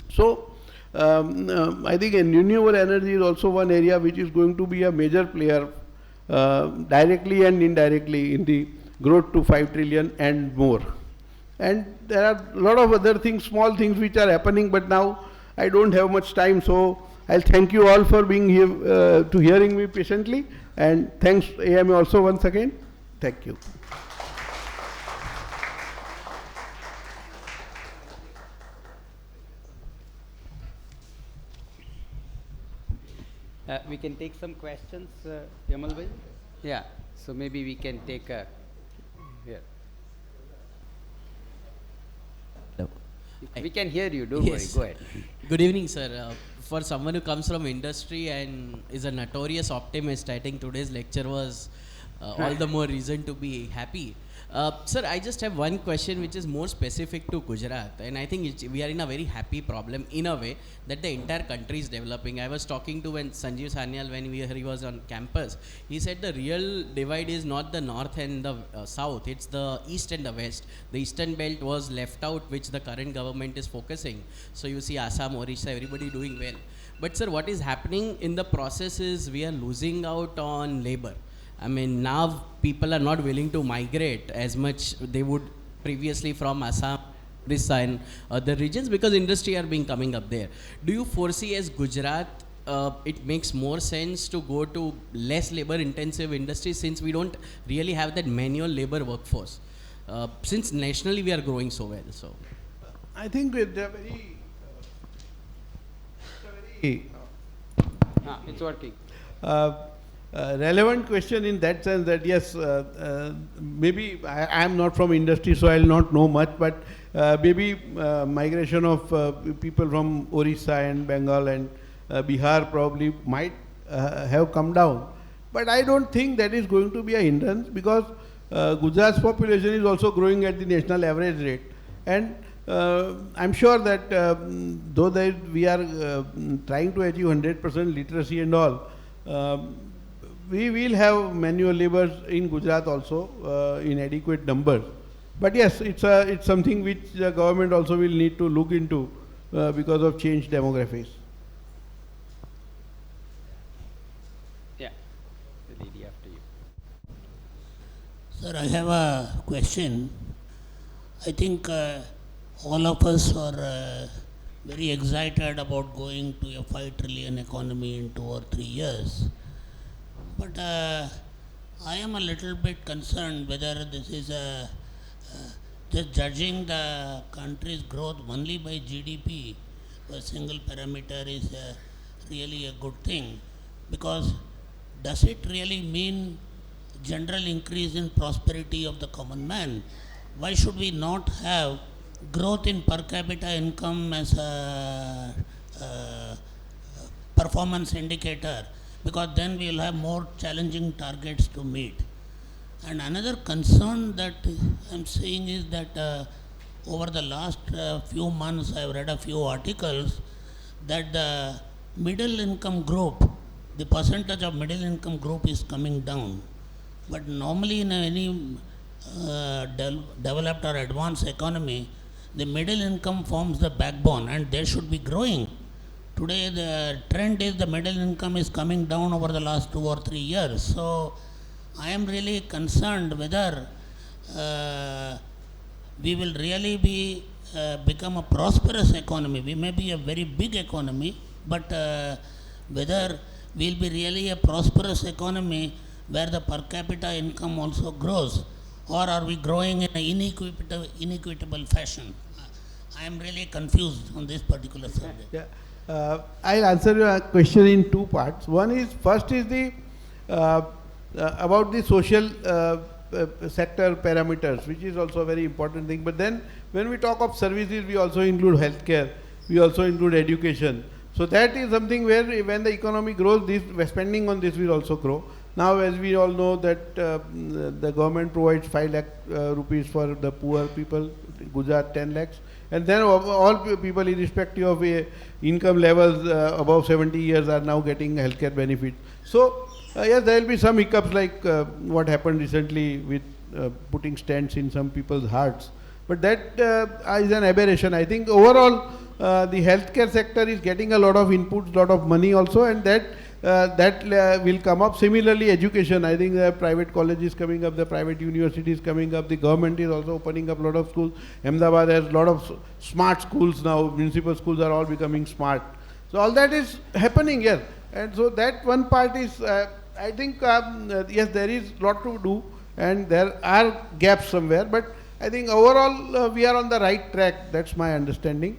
So I think renewable energy is also one area which is going to be a major player directly and indirectly in the growth to 5 trillion and more. And there are a lot of other things, small things which are happening, but now I don't have much time, so I'll thank you all for being here, to hearing me patiently, and thanks AMA also once again. Thank you. We can take some questions, Yamal bhai? Yeah, so maybe we can take a, here. Hello. We can hear you, don't worry, go ahead. Good evening, sir. For someone who comes from industry and is a notorious optimist, I think today's lecture was all the more reason to be happy. Sir, I just have one question which is more specific to Gujarat, and I think we are in a very happy problem in a way that the entire country is developing. I was talking to Sanjeev Sanyal when he was on campus. He said the real divide is not the north and the south, it's the east and the west. The eastern belt was left out, which the current government is focusing. So you see Assam, Orissa, everybody doing well. But sir, what is happening in the process is we are losing out on labor. I mean, now people are not willing to migrate as much they would previously from Assam, Orissa and other regions, because industry are being coming up there. Do you foresee as Gujarat, it makes more sense to go to less labor intensive industries, since we don't really have that manual labor workforce, since nationally we are growing so well? So I think it's a very It's working. Relevant question in that sense that yes, maybe I am not from industry, so I will not know much, but maybe migration of people from Orissa and Bengal and Bihar probably might have come down. But I don't think that is going to be a hindrance because Gujarat's population is also growing at the national average rate. And I'm sure that though that we are trying to achieve 100% literacy and all, we will have manual labour in Gujarat also in adequate numbers. But yes, it's something which the government also will need to look into because of changed demographics. Yeah, the lady after you. Sir, I have a question. I think all of us are very excited about going to a 5 trillion economy in 2 or 3 years. But I am a little bit concerned whether this is just judging the country's growth only by GDP, a single parameter is really a good thing. Because does it really mean general increase in prosperity of the common man? Why should we not have growth in per capita income as a performance indicator? Because then we will have more challenging targets to meet. And another concern that I'm seeing is that over the last few months I have read a few articles that the middle income group, the percentage of middle income group is coming down. But normally in any developed or advanced economy, the middle income forms the backbone and they should be growing. Today the trend is the middle income is coming down over the last 2 or 3 years. So I am really concerned whether we will really become a prosperous economy. We may be a very big economy, but whether we will be really a prosperous economy where the per capita income also grows, or are we growing in an inequitable fashion? I am really confused on this particular subject. Yeah. I'll answer your question in 2 parts. First is the about the social sector parameters, which is also a very important thing. But then when we talk of services, we also include healthcare, we also include education. So that is something where when the economy grows, spending on this will also grow. Now, as we all know that the government provides 5 lakh rupees for the poor people, Gujarat 10 lakhs. And then all people irrespective of income levels above 70 years are now getting healthcare benefits. So yes, there will be some hiccups like what happened recently with putting stents in some people's hearts. But that is an aberration. I think overall the healthcare sector is getting a lot of inputs, lot of money also, and that will come up. Similarly, education, I think the private colleges coming up, the private universities coming up, the government is also opening up a lot of schools. Ahmedabad has a lot of smart schools now, municipal schools are all becoming smart. So all that is happening here. And so that one part is, I think, yes, there is a lot to do and there are gaps somewhere, but I think overall we are on the right track, that's my understanding.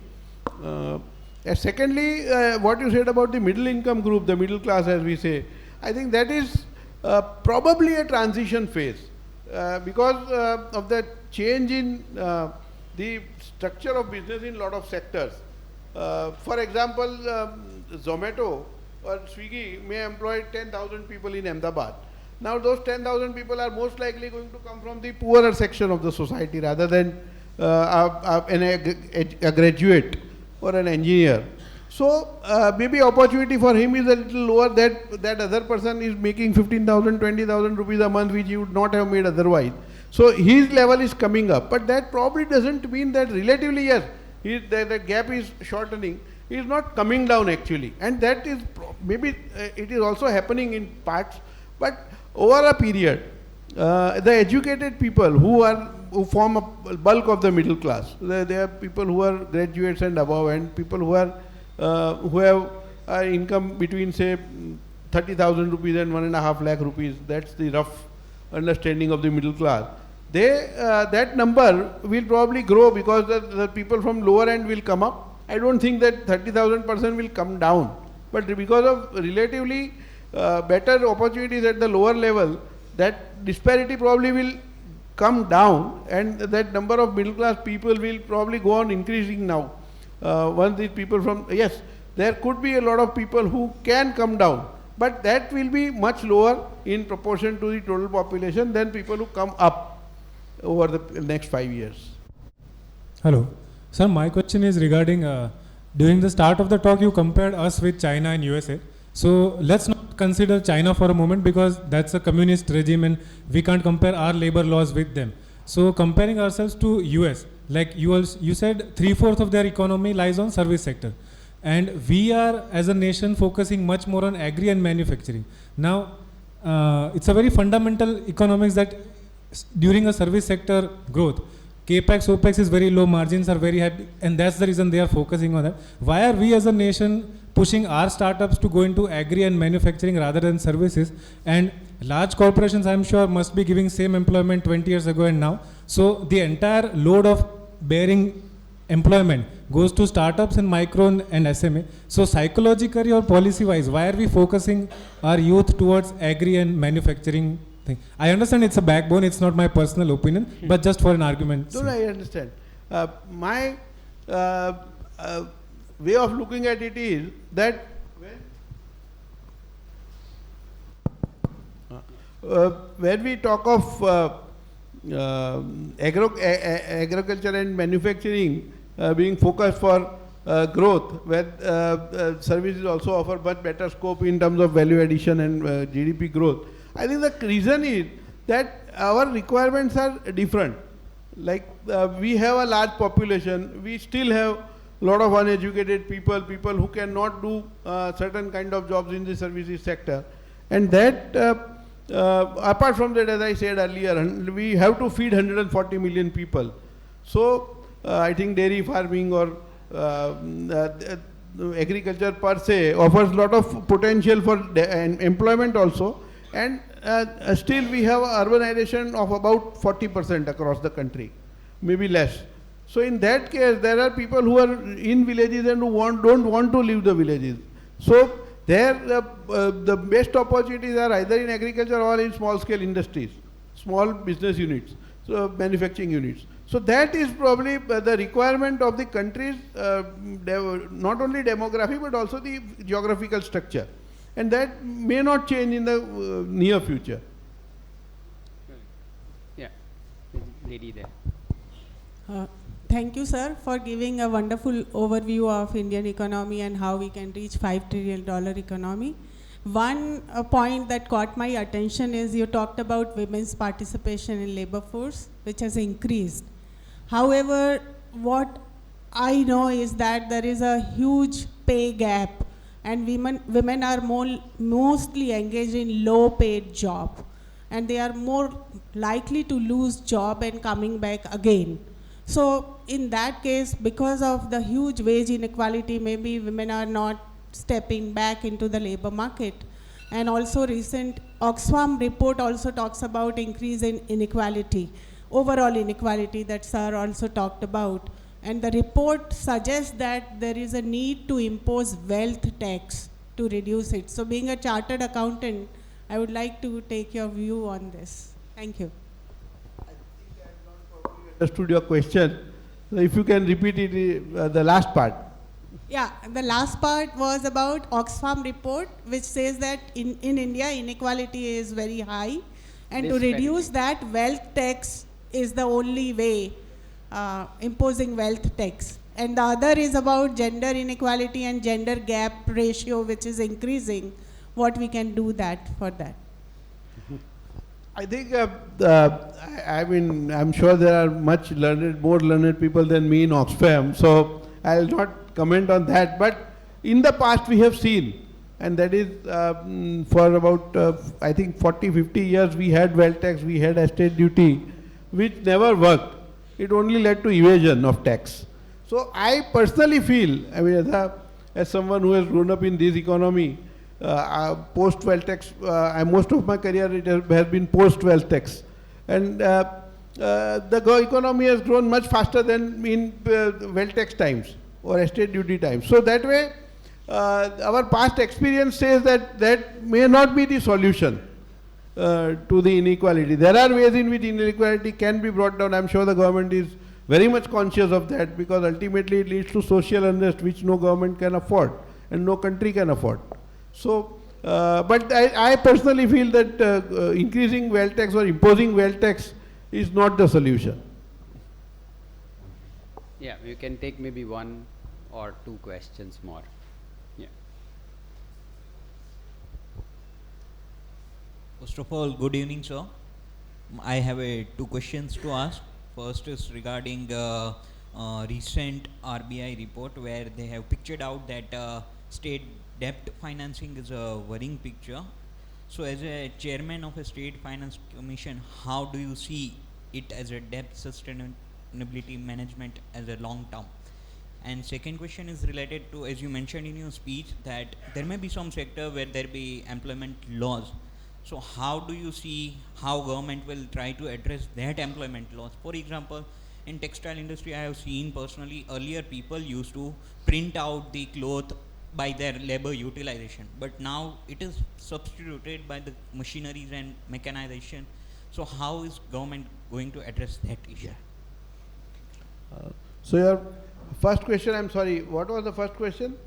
Secondly, what you said about the middle income group, the middle class as we say, I think that is probably a transition phase because of the change in the structure of business in a lot of sectors. For example, Zomato or Swiggy may employ 10,000 people in Ahmedabad. Now those 10,000 people are most likely going to come from the poorer section of the society rather than a graduate or an engineer. So maybe opportunity for him is a little lower, that other person is making 15,000, 20,000 rupees a month, which he would not have made otherwise. So his level is coming up, but that probably doesn't mean that relatively, yes, the gap is shortening. He is not coming down actually, and that is maybe it is also happening in parts, but over a period, the educated people who form a bulk of the middle class, they are people who are graduates and above, and people who have income between say 30,000 rupees and 1.5 lakh rupees. That's the rough understanding of the middle class. That number will probably grow because the people from lower end will come up. I don't think that 30,000 person will come down. but because of relatively better opportunities at the lower level, that disparity probably will come down, and that number of middle class people will probably go on increasing now. Once these people from, yes, there could be a lot of people who can come down, but that will be much lower in proportion to the total population than people who come up over the next 5 years. Hello. Sir, my question is regarding, during the start of the talk you compared us with China and USA. So let's not consider China for a moment because that's a communist regime and we can't compare our labor laws with them. So comparing ourselves to US, like you said 3/4 of their economy lies on service sector. And we are as a nation focusing much more on agri and manufacturing. Now, it's a very fundamental economics that during a service sector growth, capex, opex is very low, margins are very high, and that's the reason they are focusing on that. Why are we as a nation pushing our startups to go into agri and manufacturing rather than services? And large corporations, I'm sure, must be giving same employment 20 years ago and now. So the entire load of bearing employment goes to startups and micro and SMA. So psychologically or policy wise, why are we focusing our youth towards agri and manufacturing thing? I understand it's a backbone, it's not my personal opinion, but just for an argument. No, I understand. My way of looking at it is that when we talk of agriculture and manufacturing being focused for growth, where services also offer much better scope in terms of value addition and GDP growth, I think the reason is that our requirements are different. Like we have a large population, we still have a lot of uneducated people who cannot do certain kind of jobs in the services sector. And that, apart from that, as I said earlier, we have to feed 140 million people. So I think dairy farming or agriculture per se offers a lot of potential for employment also. And still we have urbanization of about 40% across the country, maybe less. So in that case, there are people who are in villages and who don't want to leave the villages. So there the best opportunities are either in agriculture or in small scale industries, small business units, so manufacturing units. So that is probably the requirement of the country's not only demography but also the geographical structure. And that may not change in the near future. Yeah, lady there. Thank you, sir, for giving a wonderful overview of Indian economy and how we can reach $5 trillion economy. One point that caught my attention is you talked about women's participation in labor force, which has increased. However, what I know is that there is a huge pay gap, and women are mostly engaged in low paid job, and they are more likely to lose job and coming back again. So in that case, because of the huge wage inequality, maybe women are not stepping back into the labor market. And also recent Oxfam report also talks about increase in inequality, overall inequality that sir also talked about. And the report suggests that there is a need to impose wealth tax to reduce it. So being a chartered accountant, I would like to take your view on this. Thank you. I think I have not probably understood your question. So if you can repeat it, the last part. Yeah, the last part was about Oxfam report, which says that in India inequality is very high, and to reduce that, wealth tax is the only way. Imposing wealth tax. And the other is about gender inequality and gender gap ratio, which is increasing. What we can do that for that? I think, I mean, I'm sure there are more learned people than me in Oxfam, so I'll not comment on that. But in the past we have seen, and that is for about, I think 40, 50 years we had wealth tax, we had estate duty, which never worked. It only led to evasion of tax. So I personally feel, I mean, as someone who has grown up in this economy, post wealth tax, most of my career it has been post wealth tax, and the economy has grown much faster than in wealth tax times or estate duty times. So that way, our past experience says that that may not be the solution to the inequality. There are ways in which inequality can be brought down. I'm sure the government is very much conscious of that, because ultimately it leads to social unrest which no government can afford and no country can afford. So, but I personally feel that increasing wealth tax or imposing wealth tax is not the solution. Yeah, you can take maybe one or two questions more. Yeah. First of all, good evening, sir. I have two questions to ask. First is regarding recent RBI report where they have pictured out that state debt financing is a worrying picture. So as a chairman of a state finance commission, how do you see it as a debt sustainability management as a long term? And second question is related to, as you mentioned in your speech, that there may be some sector where there be employment laws. So how do you see how government will try to address that employment loss? For example, in textile industry, I have seen personally, earlier people used to print out the cloth by their labor utilization, but now it is substituted by the machineries and mechanization. So how is government going to address that issue? So your first question, I'm sorry, what was the first question?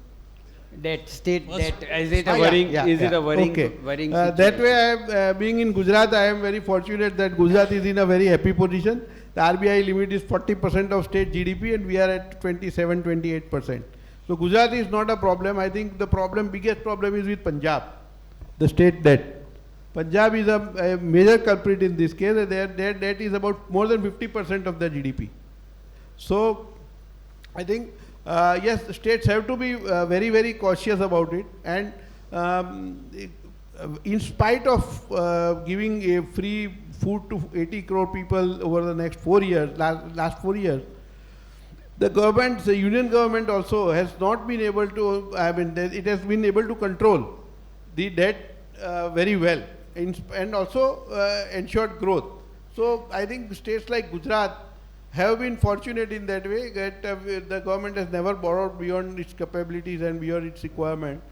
That state First- that is it a Ah, worrying? yeah, Is it yeah. a worrying? Okay. Worrying That situation? way, being in Gujarat, I am very fortunate that Gujarat is in a very happy position. The RBI limit is 40% of state GDP, and we are at 27, 28%. So Gujarat is not a problem. I think the biggest problem is with Punjab, the state debt. Punjab is a major culprit in this case. Their debt is about more than 50% of the GDP. So I think yes, states have to be very, very cautious about it. And in spite of giving a free food to 80 crore people over the next 4 years, last 4 years, the government, the union government also has not been able to, it has been able to control the debt very well and also ensured growth. So I think states like Gujarat have been fortunate in that way that the government has never borrowed beyond its capabilities and beyond its requirement,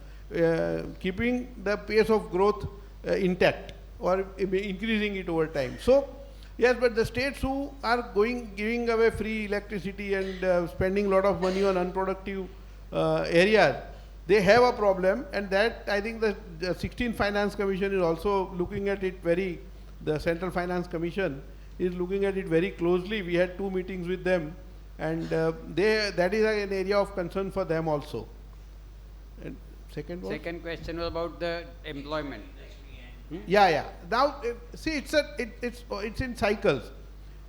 keeping the pace of growth intact or increasing it over time. So yes, but the states who are giving away free electricity and spending a lot of money on unproductive areas, they have a problem, and that I think the 16th Finance Commission is also looking at it the Central Finance Commission is looking at it very closely. We had 2 meetings with them, and that is an area of concern for them also. And second one? Second question was about the employment. Yeah. Now, see, it's in cycles.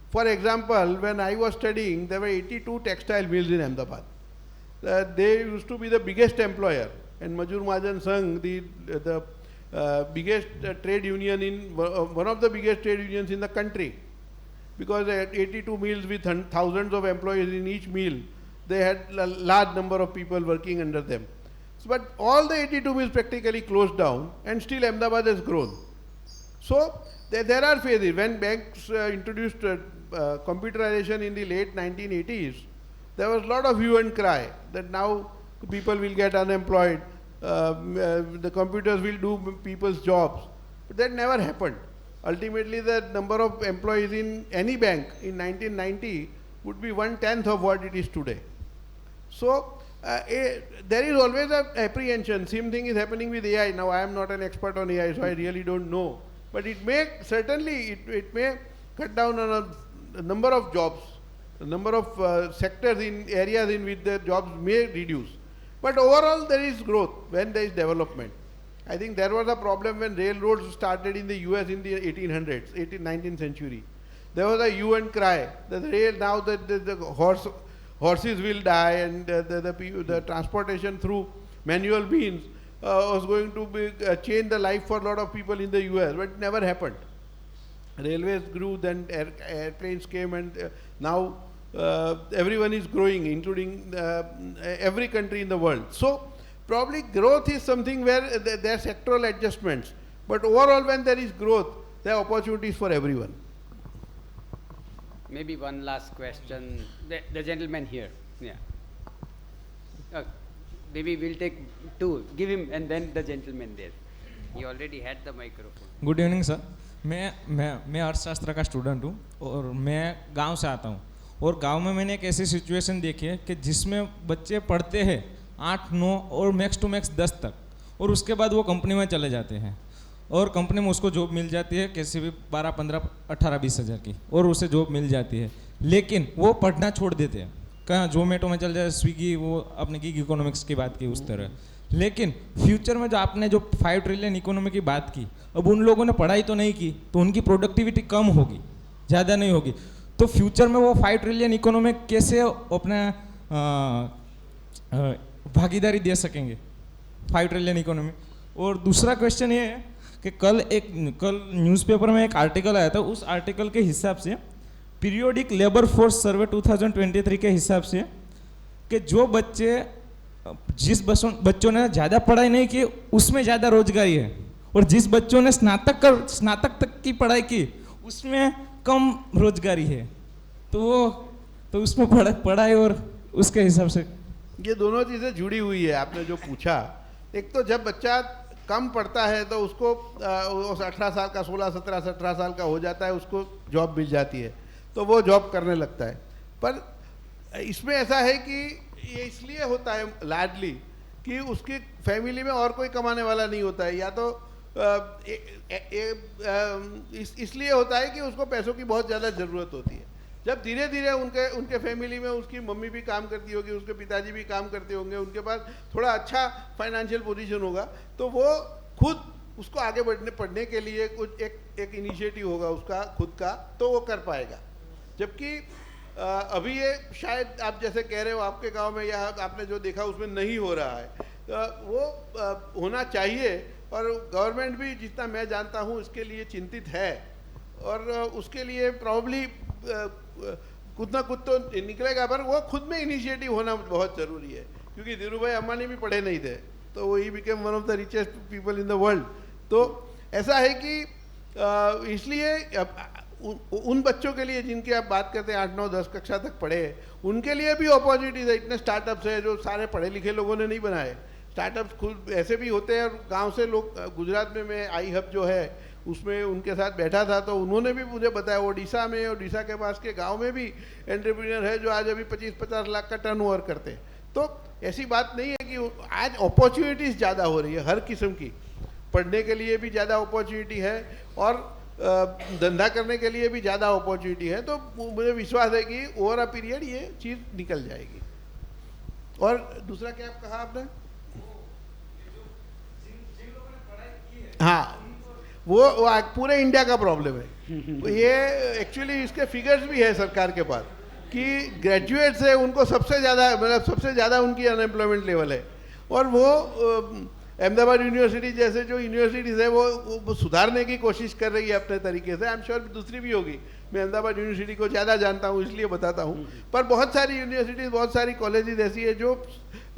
For example, when I was studying, there were 82 textile mills in Ahmedabad. They used to be the biggest employer, and Mazdoor Mahajan Sangh, the biggest trade union one of the biggest trade unions in the country, because at 82 mills with thousands of employees in each mill, they had a large number of people working under them. But all the 82 mills practically closed down, and still Ahmedabad has grown. So there are phases. When banks introduced computerization in the late 1980s, there was a lot of hue and cry that now people will get unemployed, the computers will do people's jobs. But that never happened. Ultimately, the number of employees in any bank in 1990 would be 1/10 of what it is today. So there is always an apprehension. Same thing is happening with AI. Now, I am not an expert on AI, so I really don't know. But it may certainly it may cut down on a number of jobs, a number of sectors in areas in which the jobs may reduce. But overall, there is growth when there is development. I think there was a problem when railroads started in the US in the 1800s, 19th century. There was a hue and cry. The rail, now the horses will die, and the transportation through manual means was going to change the life for a lot of people in the US, but it never happened. Railways grew, then airplanes came, and now everyone is growing, including every country in the world. So probably growth is something where there are sectoral adjustments, but overall when there is growth, there are opportunities for everyone. Maybe one last question. The gentleman here. Yeah. maybe we'll take two. Give him and then the gentleman there. He already had the microphone. Good evening sir. मैं अर्थशास्त्र का student हूँ और मैं गांव से आता हूँ, और गांव में मैंने एक ऐसी सिचुएशन देखी है कि जिसमें बच्चे पढ़ते हैं 8, 9 और मैक्स टू मैक्स 10 तक, और उसके बाद वो कंपनी में चले जाते हैं और कंपनी में उसको जॉब मिल जाती है कैसे भी 12, 15, 18, 20 हज़ार की, और उसे जॉब मिल जाती है, लेकिन वो पढ़ना छोड़ देते हैं। कहाँ जोमेटो में चल जाए, स्विगी, वो अपने गिग इकोनॉमिक्स की बात की उस तरह। लेकिन फ्यूचर में जो आपने जो 5 ट्रिलियन इकोनॉमी की बात की, अब उन लोगों ने पढ़ाई तो नहीं की तो उनकी प्रोडक्टिविटी कम होगी, ज़्यादा नहीं होगी, तो फ्यूचर में वो 5 ट्रिलियन इकोनॉमी कैसे अपना भागीदारी दे सकेंगे 5 ट्रिलियन इकोनॉमी। और दूसरा क्वेश्चन ये है कि कल न्यूज़पेपर में एक आर्टिकल आया था, उस आर्टिकल के हिसाब से पीरियोडिक लेबर फोर्स सर्वे 2023 के हिसाब से कि जो जिस बच्चों ने ज़्यादा पढ़ाई नहीं की उसमें ज़्यादा रोजगारी है, और जिस बच्चों ने स्नातक तक की पढ़ाई की उसमें कम रोजगारी है, तो उसमें पढ़ाई और उसके हिसाब से ये दोनों चीज़ें जुड़ी हुई है। आपने जो पूछा, एक तो जब बच्चा कम पढ़ता है तो उसको 18 साल का, 16, 17, 17 साल का हो जाता है, उसको जॉब मिल जाती है तो वो जॉब करने लगता है। पर इसमें ऐसा है कि ये इसलिए होता है लार्जली कि उसकी फैमिली में और कोई कमाने वाला नहीं होता है, या तो इसलिए होता है कि उसको पैसों की बहुत ज़्यादा ज़रूरत होती है। जब धीरे धीरे उनके फैमिली में उसकी मम्मी भी काम करती होगी, उसके पिताजी भी काम करते होंगे, उनके पास थोड़ा अच्छा फाइनेंशियल पोजीशन होगा, तो वो खुद उसको आगे पढ़ने के लिए कुछ एक इनिशिएटिव होगा उसका खुद का, तो वो कर पाएगा। जबकि अभी ये शायद आप जैसे कह रहे हो आपके गांव में या आपने जो देखा उसमें नहीं हो रहा है, वो होना चाहिए, और गवर्नमेंट भी जितना मैं जानता हूँ इसके लिए चिंतित है, और उसके लिए प्रॉब्ली कुछ ना कुछ तो निकलेगा, पर वो खुद में इनिशिएटिव होना बहुत ज़रूरी है। क्योंकि धीरू भाई अम्बानी भी पढ़े नहीं थे, तो वो he became one of the richest people in the world. तो ऐसा है कि इसलिए उन बच्चों के लिए जिनकी आप बात करते हैं 8, 9, 10 कक्षा तक पढ़े, उनके लिए भी अपॉर्चुनिटीज़ है। इतने स्टार्टअप्स है जो सारे पढ़े लिखे लोगों ने नहीं बनाए, स्टार्टअप्स खुद ऐसे भी होते हैं। और गांव से लोग, गुजरात में मैं आई हब जो है उसमें उनके साथ बैठा था, तो उन्होंने भी मुझे बताया ओडिशा में, ओडिशा के पास के गांव में भी एंटरप्रेन्योर है जो आज अभी 25-50 लाख का टर्नओवर करते हैं। तो ऐसी बात नहीं है कि आज अपॉर्चुनिटीज़ ज़्यादा हो रही है, हर किस्म की, पढ़ने के लिए भी ज़्यादा अपॉर्चुनिटी है और धंधा करने के लिए भी ज़्यादा अपॉर्चुनिटी है। तो मुझे विश्वास है कि ओवर अ पीरियड ये चीज़ निकल जाएगी। और दूसरा क्या कहा आपने? हाँ, वो पूरे इंडिया का प्रॉब्लम है। ये एक्चुअली इसके फिगर्स भी है सरकार के पास कि ग्रेजुएट्स है उनको सबसे ज़्यादा, मतलब सबसे ज़्यादा उनकी अनएम्प्लॉयमेंट लेवल है। और वो अहमदाबाद यूनिवर्सिटी जैसे जो यूनिवर्सिटीज़ है वो सुधारने की कोशिश कर रही है अपने तरीके से। आई एम श्योर दूसरी भी होगी, मैं अहमदाबाद यूनिवर्सिटी को ज़्यादा जानता हूँ इसलिए बताता हूँ। पर बहुत सारी यूनिवर्सिटीज़, बहुत सारी कॉलेजेस ऐसी है जो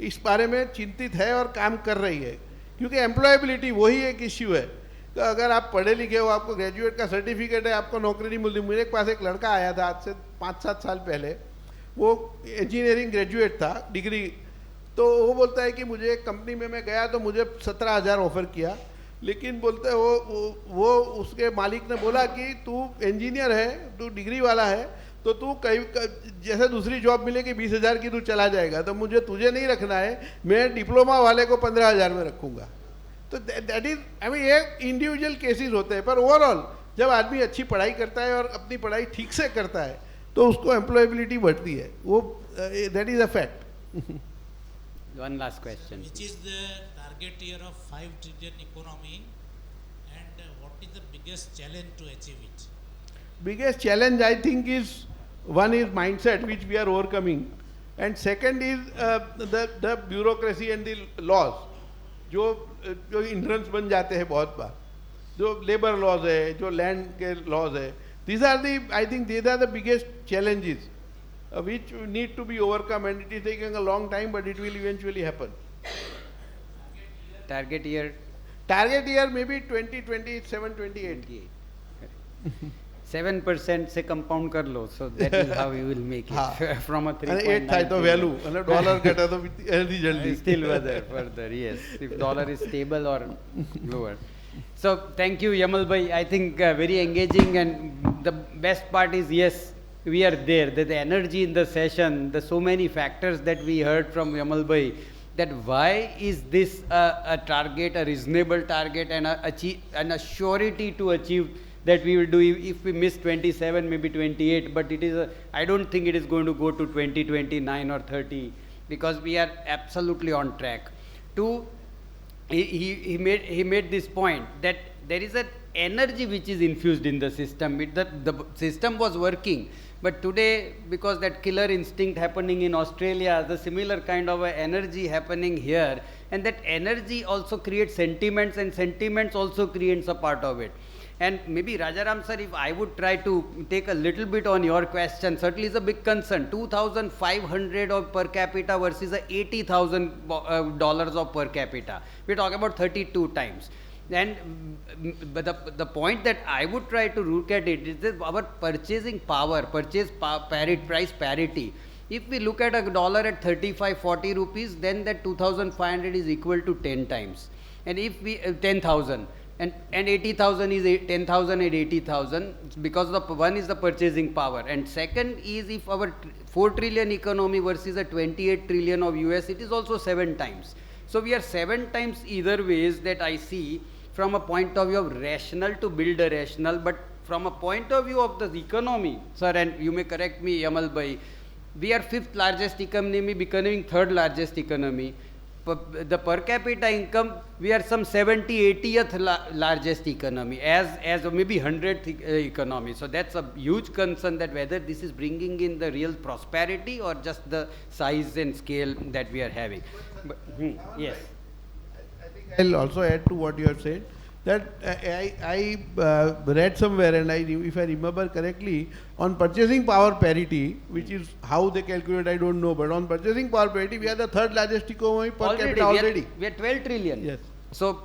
इस बारे में चिंतित है और काम कर रही है, क्योंकि एम्प्लॉयबिलिटी वही एक इश्यू है। तो अगर आप पढ़े लिखे हो, आपको ग्रेजुएट का सर्टिफिकेट है, आपको नौकरी नहीं मिलती। मेरे पास एक लड़का आया था आज से 5-7 साल पहले, वो इंजीनियरिंग ग्रेजुएट था, डिग्री। तो वो बोलता है कि मुझे एक कंपनी में मैं गया तो मुझे 17,000 ऑफ़र किया, लेकिन बोलते वो उसके मालिक ने बोला कि तू इंजीनियर है, तू डिग्री वाला है, तो तू कहीं जैसे दूसरी जॉब मिलेगी 20,000 की तू चला जाएगा, तो मुझे तुझे नहीं रखना है, मैं डिप्लोमा वाले को 15,000 में रखूँगा। तो दैट इज, आई मीन, ये इंडिविजुअल केसेस होते हैं। पर ओवरऑल जब आदमी अच्छी पढ़ाई करता है और अपनी पढ़ाई ठीक से करता है तो उसको एम्प्लॉयबिलिटी बढ़ती है, वो that is a fact. One last question. Which is the target year of 5 trillion economy, and what is the biggest challenge to achieve it? Biggest challenge I think is, one is mindset which we are overcoming, and second is the bureaucracy and the laws जो hindrance बन जाते हैं बहुत बार, जो labour laws है, जो land के laws है। these are the, I think these are the biggest challenges which need to be overcome, and it is taking a long time, but it will eventually happen. Target year? Target year maybe 2027, 28. 7% से compound कर लो, so that is how you will make it from a 3.9 અને 8 થાય તો વહેલું અને dollar ઘટે તો એનાથી જલ્દી. Still further, yes. If dollar is stable or lower. So thank you, Yamal bhai. I think very engaging, and the best part is, yes, we are there. The energy in the session, the so many factors that we heard from Yamal bhai, that why is this a target, a reasonable target, and a surety to achieve that we will do if we miss 27, maybe 28, but it is I don't think it is going to go to 20, 29 or 30, because we are absolutely on track. He made this point that there is an energy which is infused in the system. The system was working, but today, because that killer instinct happening in Australia, the similar kind of energy happening here, and that energy also creates sentiments, and sentiments also creates a part of it. And maybe Rajaram sir, if I would try to take a little bit on your question, certainly is a big concern. 2,500 of per capita versus $80,000 of per capita. We're talking about 32 times. And but the point that I would try to look at it is that our purchasing power, price parity. If we look at a dollar at 35, 40 rupees, then that 2,500 is equal to 10 times. And if we 10,000. And 80,000 is 10,000 and 80,000, because the one is the purchasing power, and second is if our 4 trillion economy versus a 28 trillion of US, it is also 7 times. So we are 7 times either ways that I see from a point of view of rational to build a rational, but from a point of view of the economy, sir, and you may correct me, Yamal bhai, we are 5th largest economy becoming 3rd largest economy. The per capita income, we are some 80th largest economy, as maybe 100th economy. So that's a huge concern, that whether this is bringing in the real prosperity or just the size and scale that we are having. But, yes. I think I'll also add to what you have said, that I read somewhere, and if I remember correctly, on purchasing power parity, which is how they calculate, I don't know, but on purchasing power parity, we are the 3rd largest economy per capita already. We are 12 trillion. Yes. So,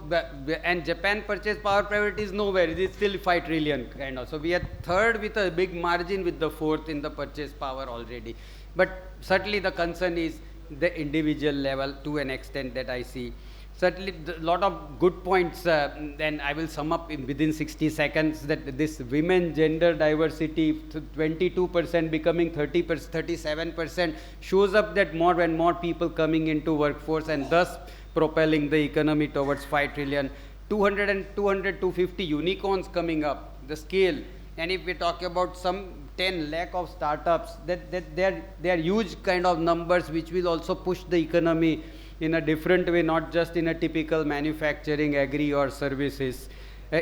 and Japan purchase power parity is nowhere, it is still 5 trillion kind of. So we are 3rd with a big margin, with the 4th in the purchase power already. But certainly the concern is the individual level to an extent that I see. Certainly a lot of good points, and I will sum up within 60 seconds, that this women gender diversity, 22% becoming 37%, shows up that more and more people coming into workforce, and thus propelling the economy towards 5 trillion. 250 unicorns coming up, the scale. And if we talk about some 10 lakh of startups, that they are huge kind of numbers, which will also push the economy in a different way, not just in a typical manufacturing, agri or services.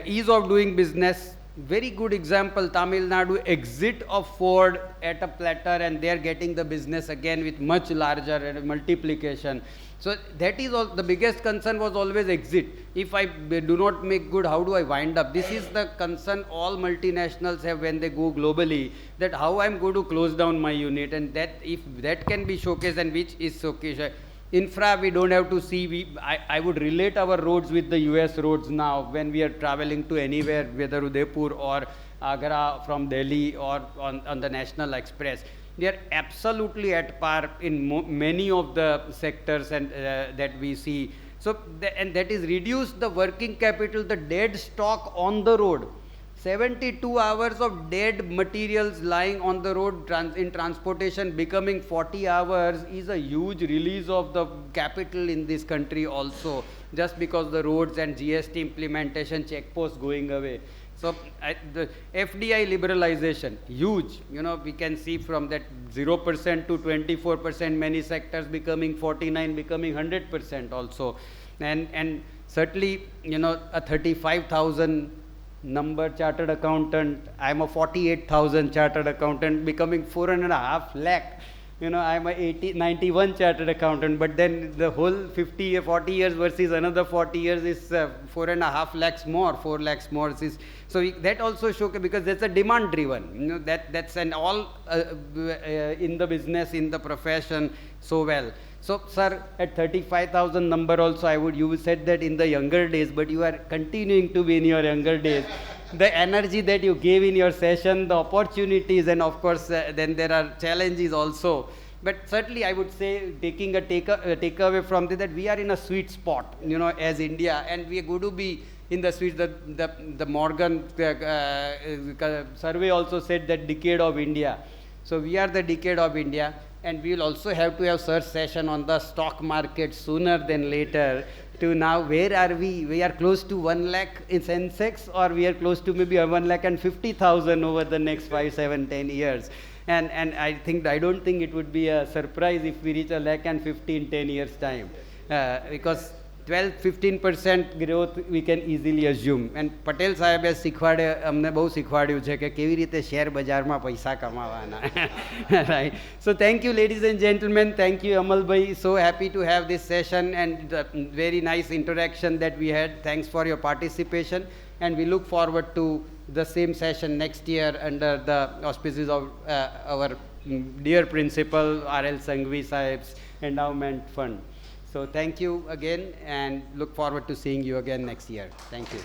Ease of doing business, very good example, Tamil Nadu exit of Ford at a platter, and they are getting the business again with much larger multiplication. So that is all. The biggest concern was always exit. If I do not make good, how do I wind up? This is the concern all multinationals have when they go globally, that how I'm going to close down my unit, and that if that can be showcased, and which is showcased. Infra, we don't have to see. I would relate our roads with the US roads now when we are traveling to anywhere, whether Udaipur or Agra from Delhi or on the National Express. They are absolutely at par in many of the sectors and that we see. So, and that is reduced the working capital, the dead stock on the road. 72 hours of dead materials lying on the road in transportation becoming 40 hours is a huge release of the capital in this country also, just because the roads and GST implementation, checkposts going away. So the FDI liberalization, huge. You know, we can see from that 0% to 24%, many sectors becoming 49, becoming 100% also. And certainly, you know, a 35,000 number chartered accountant, I'm a 48,000 chartered accountant, becoming 4.5 lakh. You know, I'm a 91 chartered accountant, but then the whole 40 years versus another 40 years is 4.5 lakhs more, 4 lakhs more. So that also shows, because that's a demand driven. You know, that's an all in the business, in the profession so well. So, sir, at 35,000 number also, you said that in the younger days, but you are continuing to be in your younger days. the energy that you gave in your session, the opportunities, and of course, then there are challenges also. But certainly, I would say, taking a takeaway from this, that we are in a sweet spot, as India, and we are going to be in the sweet. The Morgan survey also said that decade of India. So we are the decade of India, and we will also have to have search session on the stock market sooner than later. To now, where are we? We are close to 1 lakh in Sensex, or we are close to maybe 1,50,000 over the nenext 5, 7, 10 years. And I don't think it would be a surprise if we reach 1,50,000 in 10 years time, because 12-15% growth we can easily assume. And Patel સાહેબે અમને બહુ શીખવાડ્યું છે કે કેવી રીતે share બજારમાં પૈસા કમાવાના. Right. So thank you, ladies and gentlemen. Thank you, Amal bhai. So happy to have this session and the very nice interaction that we had. Thanks for your participation, and we look forward to the same session next year under the auspices of our dear principal R.L. Sanghvi Sahib's Endowment Fund. So thank you again, and look forward to seeing you again next year. Thank you.